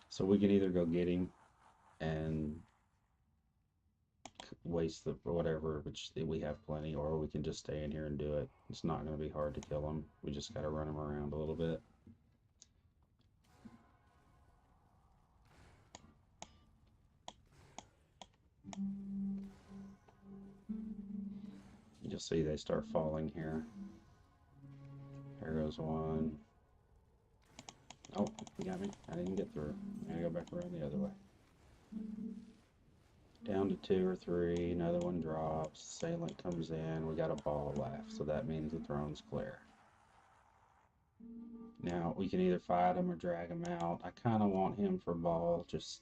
So we can either go get him and waste the whatever, which we have plenty, or we can just stay in here and do it. It's not going to be hard to kill him. We just got to run him around a little bit. You'll see they start falling here. There goes one. Oh, he got me. I didn't get through. I gotta go back around the other way. Down to 2 or 3. Another one drops. Assailant comes in. We got a ball left, so that means the throne's clear. Now, we can either fight him or drag him out. I kind of want him for ball, just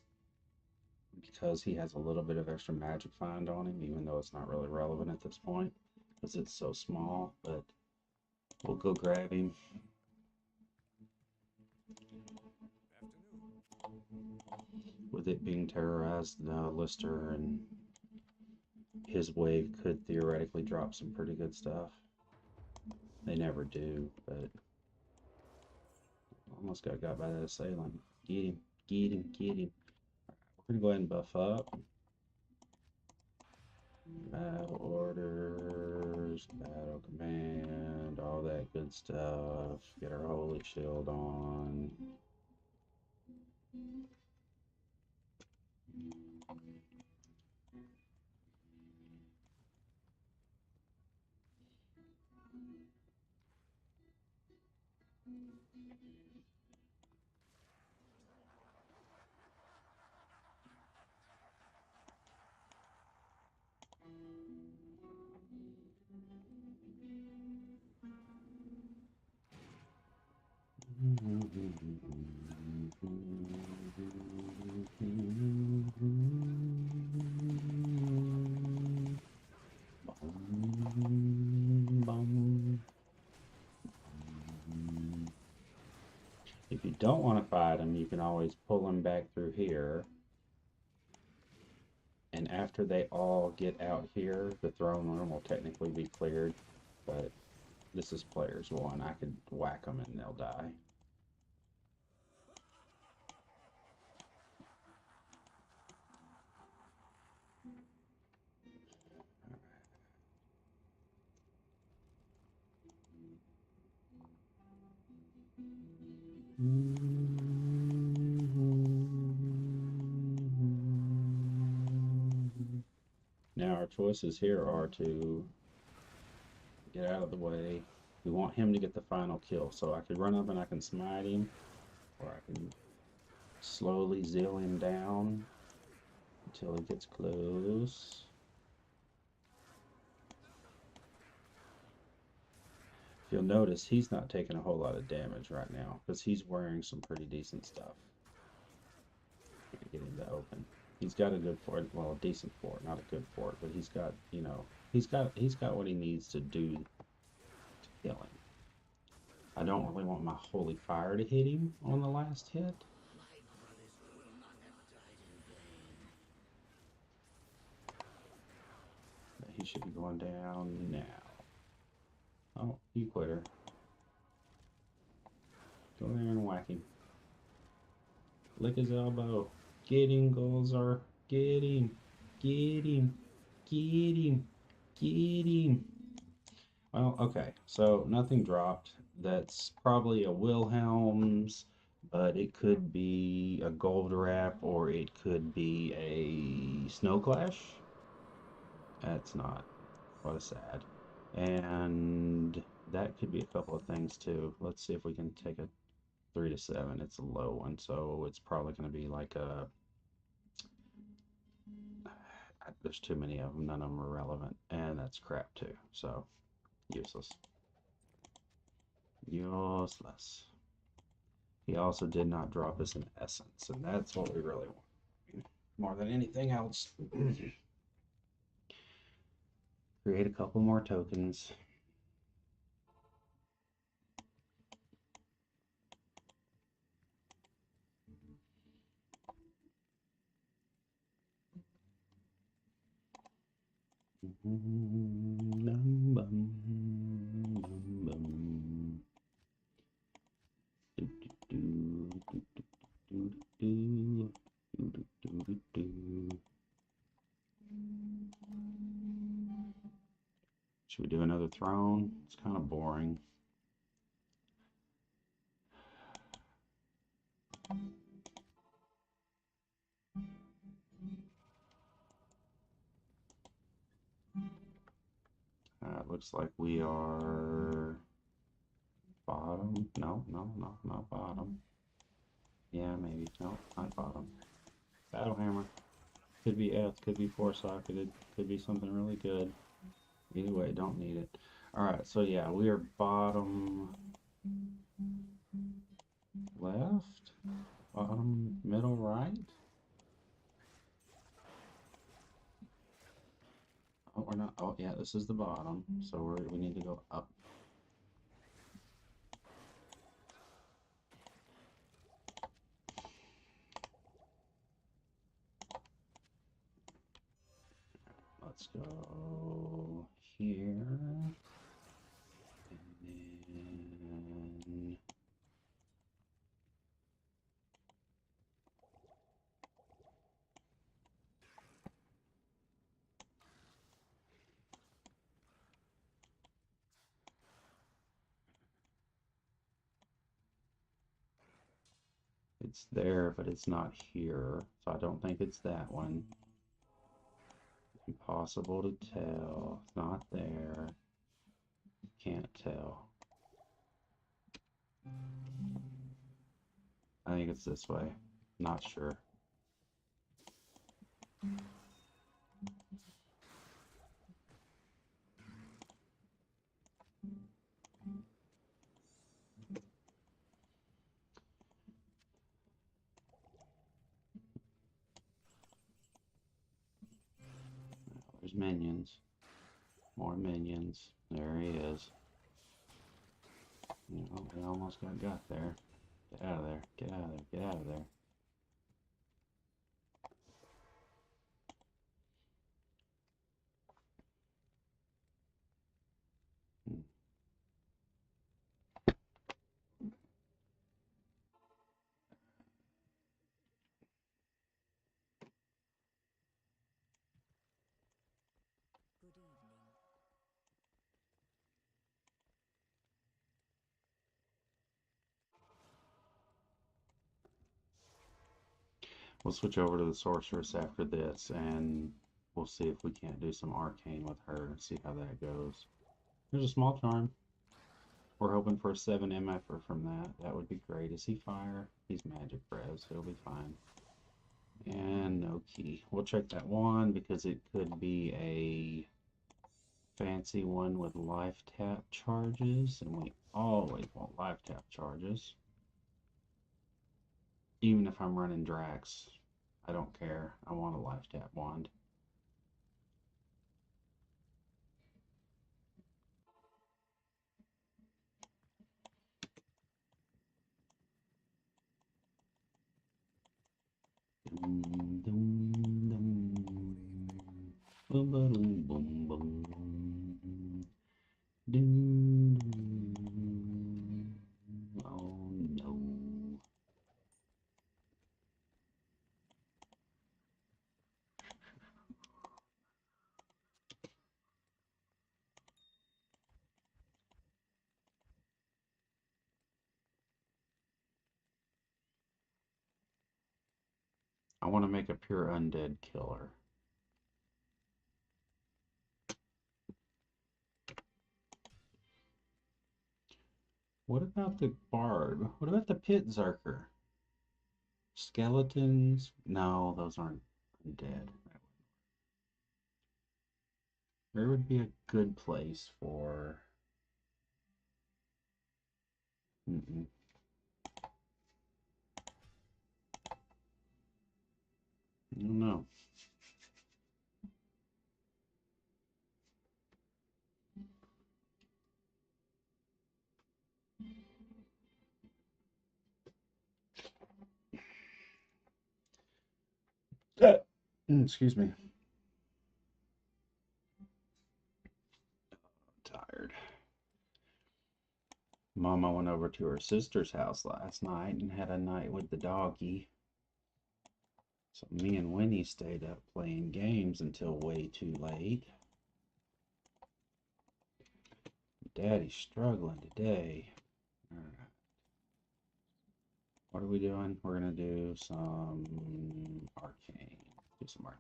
because he has a little bit of extra magic find on him, even though it's not really relevant at this point, because it's so small, but we'll go grab him. With it being terrorized, Lister and his wave could theoretically drop some pretty good stuff. They never do, but almost got by that assailant. Get him, get him, get him. We're gonna go ahead and buff up. Battle orders, battle command, all that good stuff. Get our holy shield on. If you don't want to fight him, you can always pull him back through here. And after they all get out here, the throne room will technically be cleared. But this is players 1. I could whack them and they'll die. Now our choices here are to get out of the way. We want him to get the final kill, so I could run up and I can smite him, or I can slowly zeal him down until he gets close. If you'll notice, he's not taking a whole lot of damage right now because he's wearing some pretty decent stuff. Get him to open. He's got a good fort, well, a decent fort, not a good fort, but he's got, you know, he's got what he needs to do to kill him. I don't really want my holy fire to hit him on the last hit. But he should be going down now. Oh, you quitter. Go there and whack him. Lick his elbow. Get him, Golzar. Get him. Get him. Get him. Get him. Well, okay. So nothing dropped. That's probably a Wilhelm's, but it could be a Gold Wrap or it could be a Snow Clash. That's not. What a sad. And that could be a couple of things too. Let's see if we can take a 3 to 7. It's a low one, so it's probably going to be like a. There's too many of them. None of them are relevant, and that's crap too. So useless. Useless. He also did not drop us an essence, and that's what we really want. more than anything else. Create a couple more tokens. Should we do another throne? It's kind of boring. Looks like we are bottom. No, not bottom. Yeah, maybe. No, not bottom. Battle hammer. Could be F, could be four-socketed, could be something really good. Either way, don't need it. Alright, so yeah, we are bottom left, bottom middle right. Oh, we're not. Oh, yeah, this is the bottom, so we need to go up. Let's go here. And then it's there, but it's not here, so I don't think it's that one. Impossible to tell. It's not there. Can't tell. I think it's this way. Not sure. There's minions. More minions. There he is. You know, we almost got there. Get out of there. Get out of there. Get out of there. Hmm. Good evening. We'll switch over to the sorceress after this, and we'll see if we can't do some arcane with her and see how that goes. There's a small charm. We're hoping for a 7 MFer from that. That would be great. Is he fire? He's magic res. He'll be fine. And no key. We'll check that one because it could be a fancy one with life tap charges, and we always want life tap charges. Even if I'm running Drax, I don't care. I want a life tap wand. Dum, dum, dum. Boom, boom, boom, boom. Dum, dum. Oh no. I want to make a pure undead killer. What about the bard? What about the pit zerker? Skeletons? No, those aren't undead. Where would be a good place for... Mm-mm. I don't know. Excuse me. Tired. Mama went over to her sister's house last night and had a night with the doggy. So me and Winnie stayed up playing games until way too late. Daddy's struggling today. All right. What are we doing? We're gonna do some arcane. Do some arcane.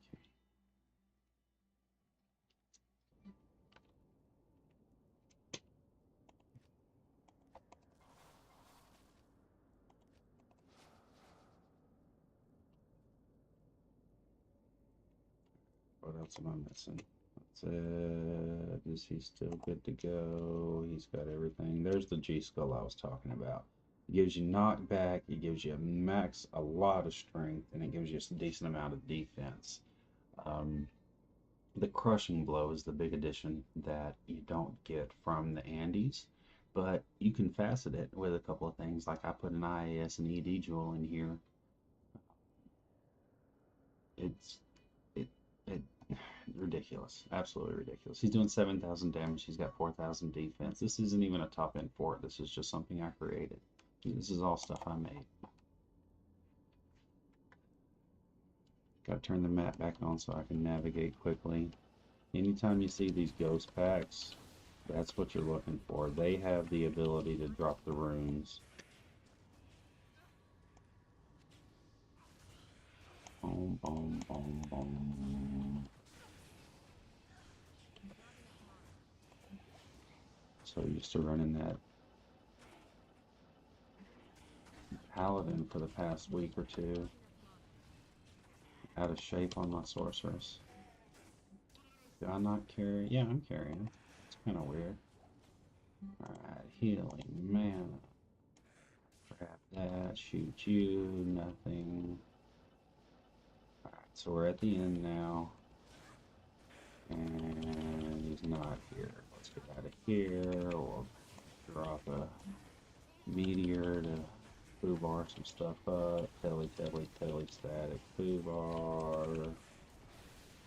What else am I missing? That's it. Is he still good to go? He's got everything. There's the G skull I was talking about. It gives you knockback, it gives you a lot of strength, and it gives you a decent amount of defense. The crushing blow is the big addition that you don't get from the Andes, but you can facet it with a couple of things. Like I put an IAS and ED jewel in here. It's it it ridiculous, absolutely ridiculous. He's doing 7,000 damage. He's got 4,000 defense. This isn't even a top end fort. This is just something I created. This is all stuff I made. Got to turn the map back on so I can navigate quickly. Anytime you see these ghost packs, that's what you're looking for. They have the ability to drop the runes. Boom, boom, boom, boom. So used to running that paladin for the past week or two. Out of shape on my sorceress. Do I not carry? Yeah, I'm carrying. It's kind of weird. Alright, healing mana. Grab that, shoot you, nothing. Alright, so we're at the end now. And he's not here. Let's get out of here. We'll drop a meteor to foobar some stuff up. Telly, static foobar.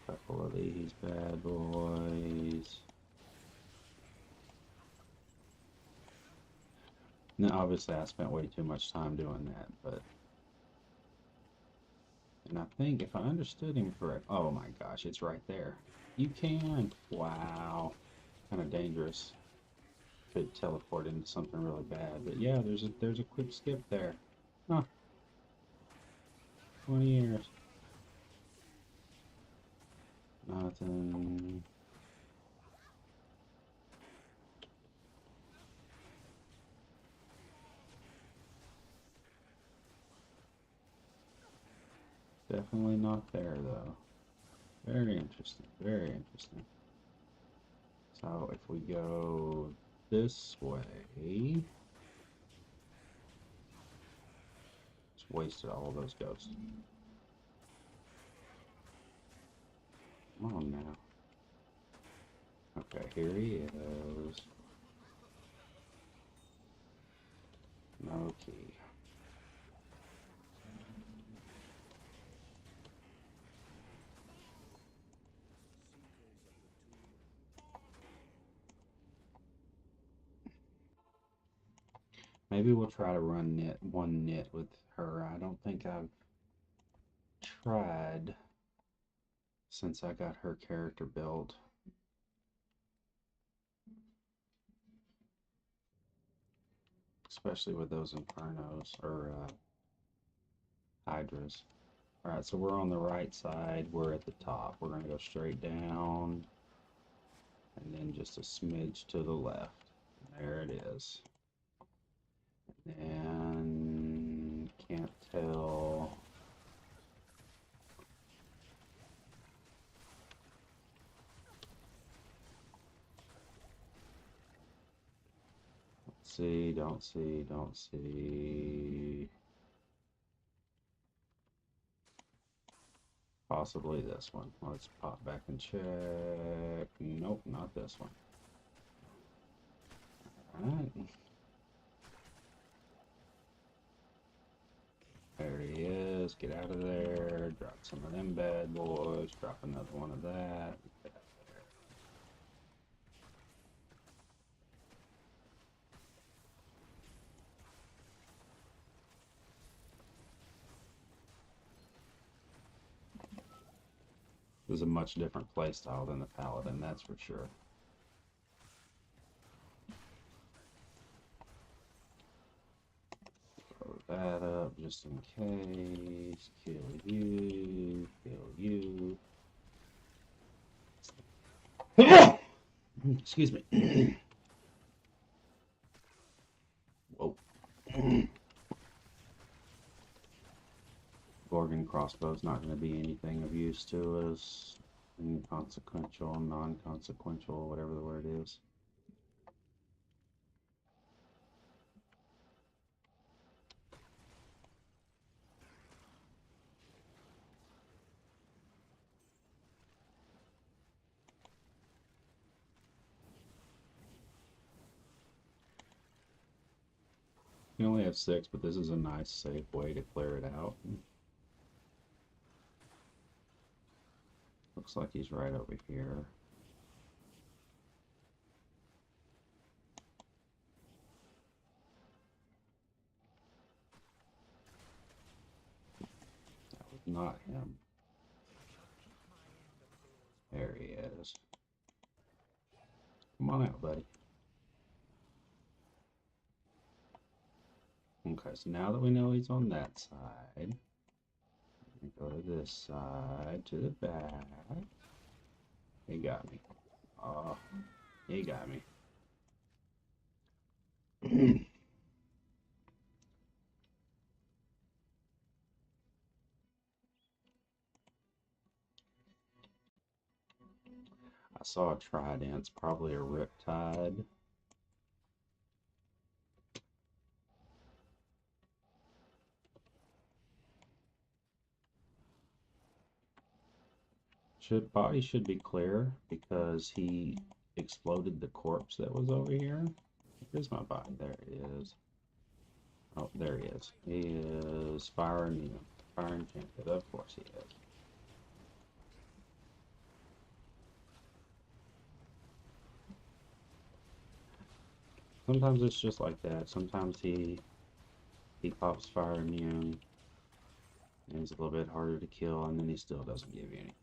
Couple of these bad boys. Now, obviously, I spent way too much time doing that, but. And I think if I understood him correct. Oh my gosh, it's right there. You can. Wow. Kind of dangerous. Could teleport into something really bad. But yeah, there's a quick skip there. Huh. 20 years. Nothing. Definitely not there though. Very interesting. Very interesting. So if we go this way, just wasted all those ghosts. Come on now. Okay, here he is. No key. Maybe we'll try to run one knit with her. I don't think I've tried since I got her character built. Especially with those Infernos or Hydras. Alright, so we're on the right side. We're at the top. We're going to go straight down. And then just a smidge to the left. There it is. And can't tell. See, don't see, don't see. Possibly this one. Let's pop back and check. Nope, not this one. Alright. There he is. boys. Get out of there. Drop some of them bad boys. Drop another one of that. Get out of there. This is a much different playstyle than the Paladin, that's for sure. Throw that up just in case. Kill you. Kill you. Excuse me. Whoa. Gorgon crossbow's not going to be anything of use to us. Inconsequential, non-consequential, whatever the word is. You only have 6, but this is a nice, safe way to clear it out. Looks like he's right over here. That was not him. There he is. Come on out, buddy. Okay, so now that we know he's on that side, we go to this side, to the back. He got me. Oh, he got me. I saw a trident, probably a riptide. Body should be clear because he exploded the corpse that was over here. Here's my body. There it is. Oh, there he is. He is fire immune. Fire enchanted. Of course he is. Sometimes it's just like that. Sometimes he pops fire immune and he's a little bit harder to kill, and then he still doesn't give you anything.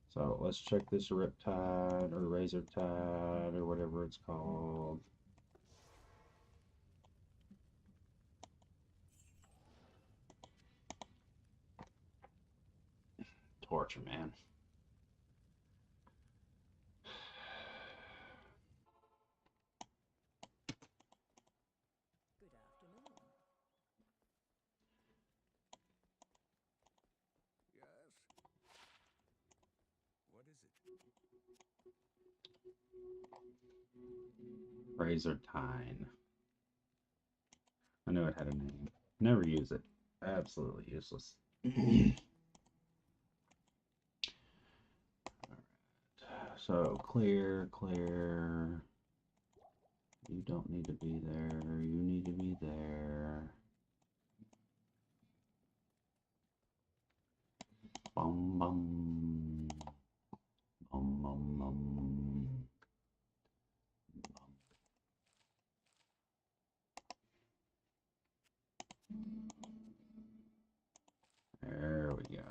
So let's check this Riptide or Razor Tide or whatever it's called. Torture, man. Good afternoon. Yes. What is it? Razor Tine. I knew it had a name. Never use it. Absolutely useless. So clear, clear. You don't need to be there. You need to be there. Bum bum. Bum bum bum. There we go.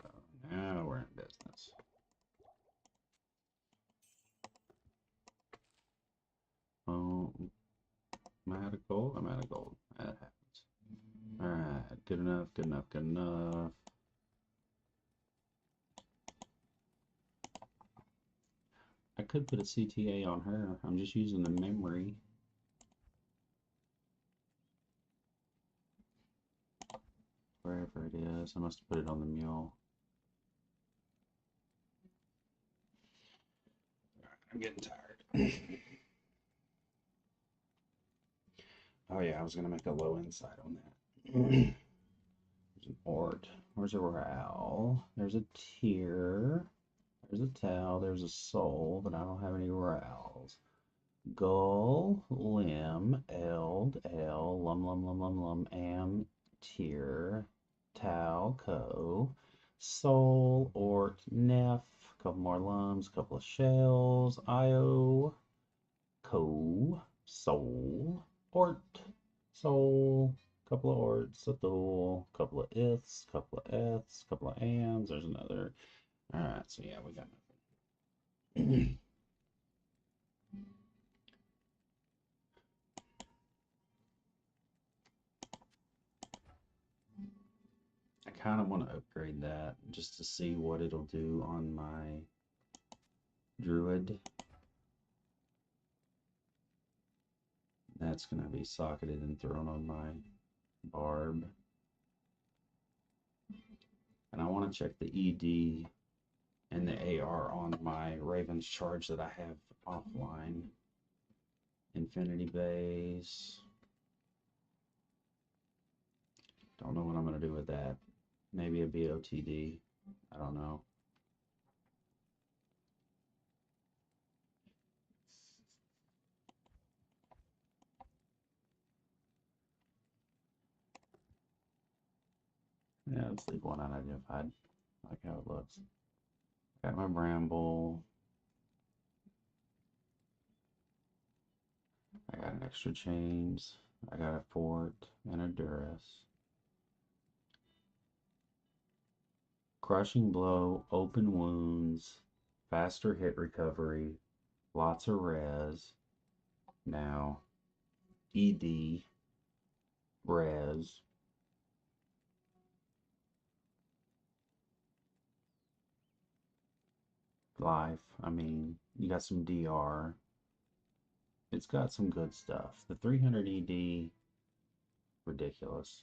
Now we're in business. Oh, I'm out of gold. I'm out of gold. That happens. Alright, good enough, good enough, good enough. I could put a CTA on her. I'm just using the memory. Wherever it is. I must have put it on the mule. I'm getting tired. Oh yeah, I was gonna make a low insight on that. There's an Ort. Where's a Ral? There's a Tear. There's a Tau. There's a Soul, but I don't have any Rals. Gull, Limb, Eld, L, Lum, Lum, Lum, Lum, Lum, Am, Tear, Tau, Co, Soul, Ort, Neff, couple more lums, couple of shells, Io, Co, Soul, Ort, Soul, couple of Orts, a Thul, couple of Iths, couple of Eths, couple of Ams, there's another. Alright, so yeah, we got nothing. I kind of want to upgrade that just to see what it'll do on my Druid. That's going to be socketed and thrown on my Barb. And I want to check the ED and the AR on my Raven's Charge that I have offline. Infinity Base. Don't know what I'm going to do with that. Maybe a BOTD. I don't know. Yeah, let's leave one unidentified. I like how it looks. Got my Bramble. I got an extra chains. I got a Fort and a Duress. Crushing Blow, open wounds, faster hit recovery, lots of res. Now, ED, res. Life, I mean, you got some DR. It's got some good stuff. The 300 ED, ridiculous.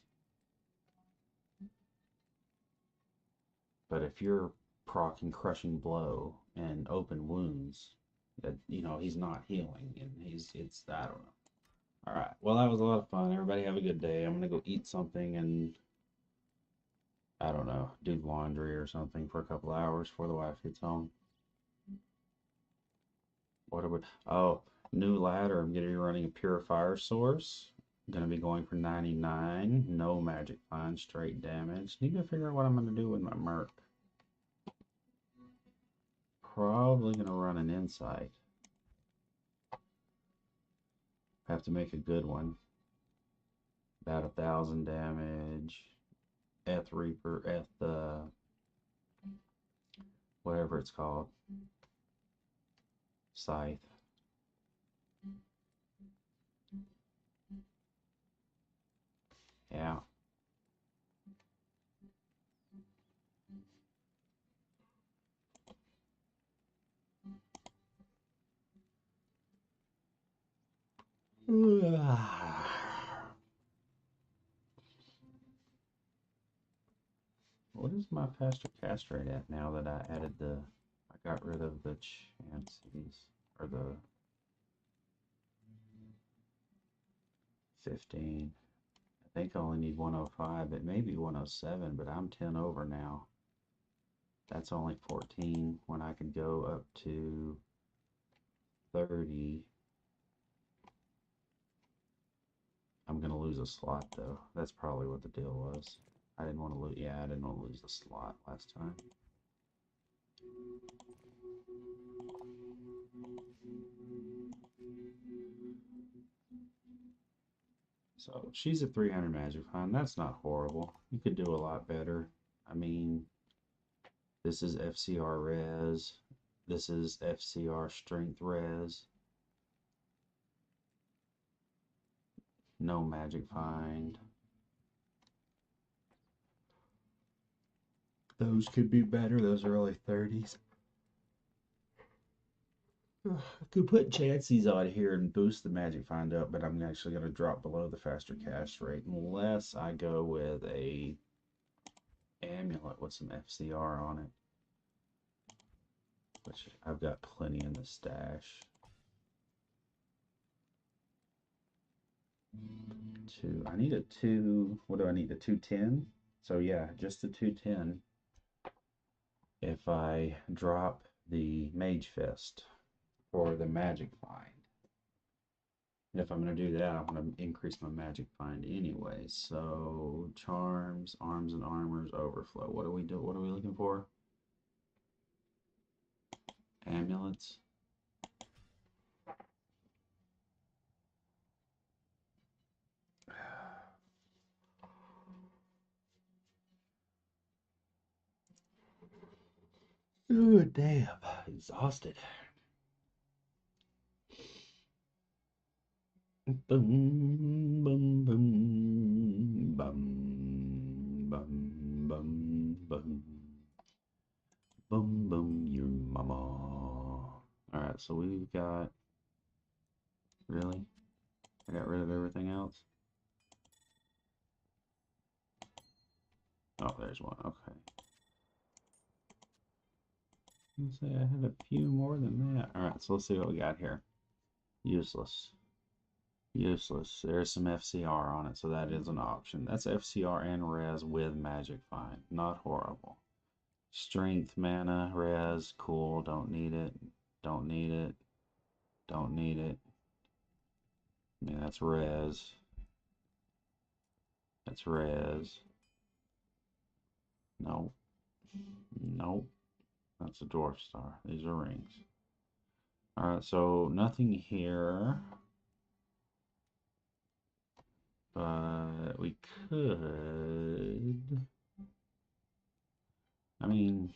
But if you're proccing Crushing Blow and open wounds, that, you know, he's not healing, and it's, I don't know. All right, well, that was a lot of fun. Everybody have a good day. I'm gonna go eat something and, I don't know, do laundry or something for a couple hours before the wife gets home. What are we, oh, new ladder. I'm gonna be running a purifier source. I'm gonna be going for 99. No magic find, straight damage. Need to figure out what I'm gonna do with my Merc. Probably gonna run an insight. Have to make a good one. About 1,000 damage. Eth Reaper, whatever it's called. Scythe. Yeah. What is my faster cast rate at now that I added I got rid of the chances, or the 15. I think I only need 105. It may be 107, but I'm 10 over now. That's only 14 when I could go up to 30. I'm going to lose a slot, though. That's probably what the deal was. I didn't want to lose, yeah, I didn't want to lose the slot last time. So she's a 300 magic find. That's not horrible. You could do a lot better. I mean, this is FCR res. This is FCR strength res. No magic find. Those could be better. Those are early 30s. I could put chances on here and boost the magic find up, but I'm actually going to drop below the faster cast rate unless I go with a amulet with some FCR on it, which I've got plenty in the stash. I need a 2. What do I need? A 210? So yeah, just a 210 if I drop the Mage Fist for the magic find. If I'm going to do that, I'm going to increase my magic find anyway. So charms, arms and armors, overflow. What do we do? What are we looking for? Amulets. Oh, damn. Exhausted. Boom, boom, boom, bum, bum, bum, bum, boom, boom, your mama. All right, so we've got. Really? I got rid of everything else? Oh, there's one. Okay. Let's say I had a few more than that. All right, so let's see what we got here. Useless. Useless. There's some FCR on it, so that is an option. That's FCR and res with magic find. Not horrible. Strength, mana, res, cool. Don't need it. Don't need it. Don't need it. I mean, that's res. That's res. Nope. Nope. That's a dwarf star. These are rings. Alright, so nothing here. But we could. I mean,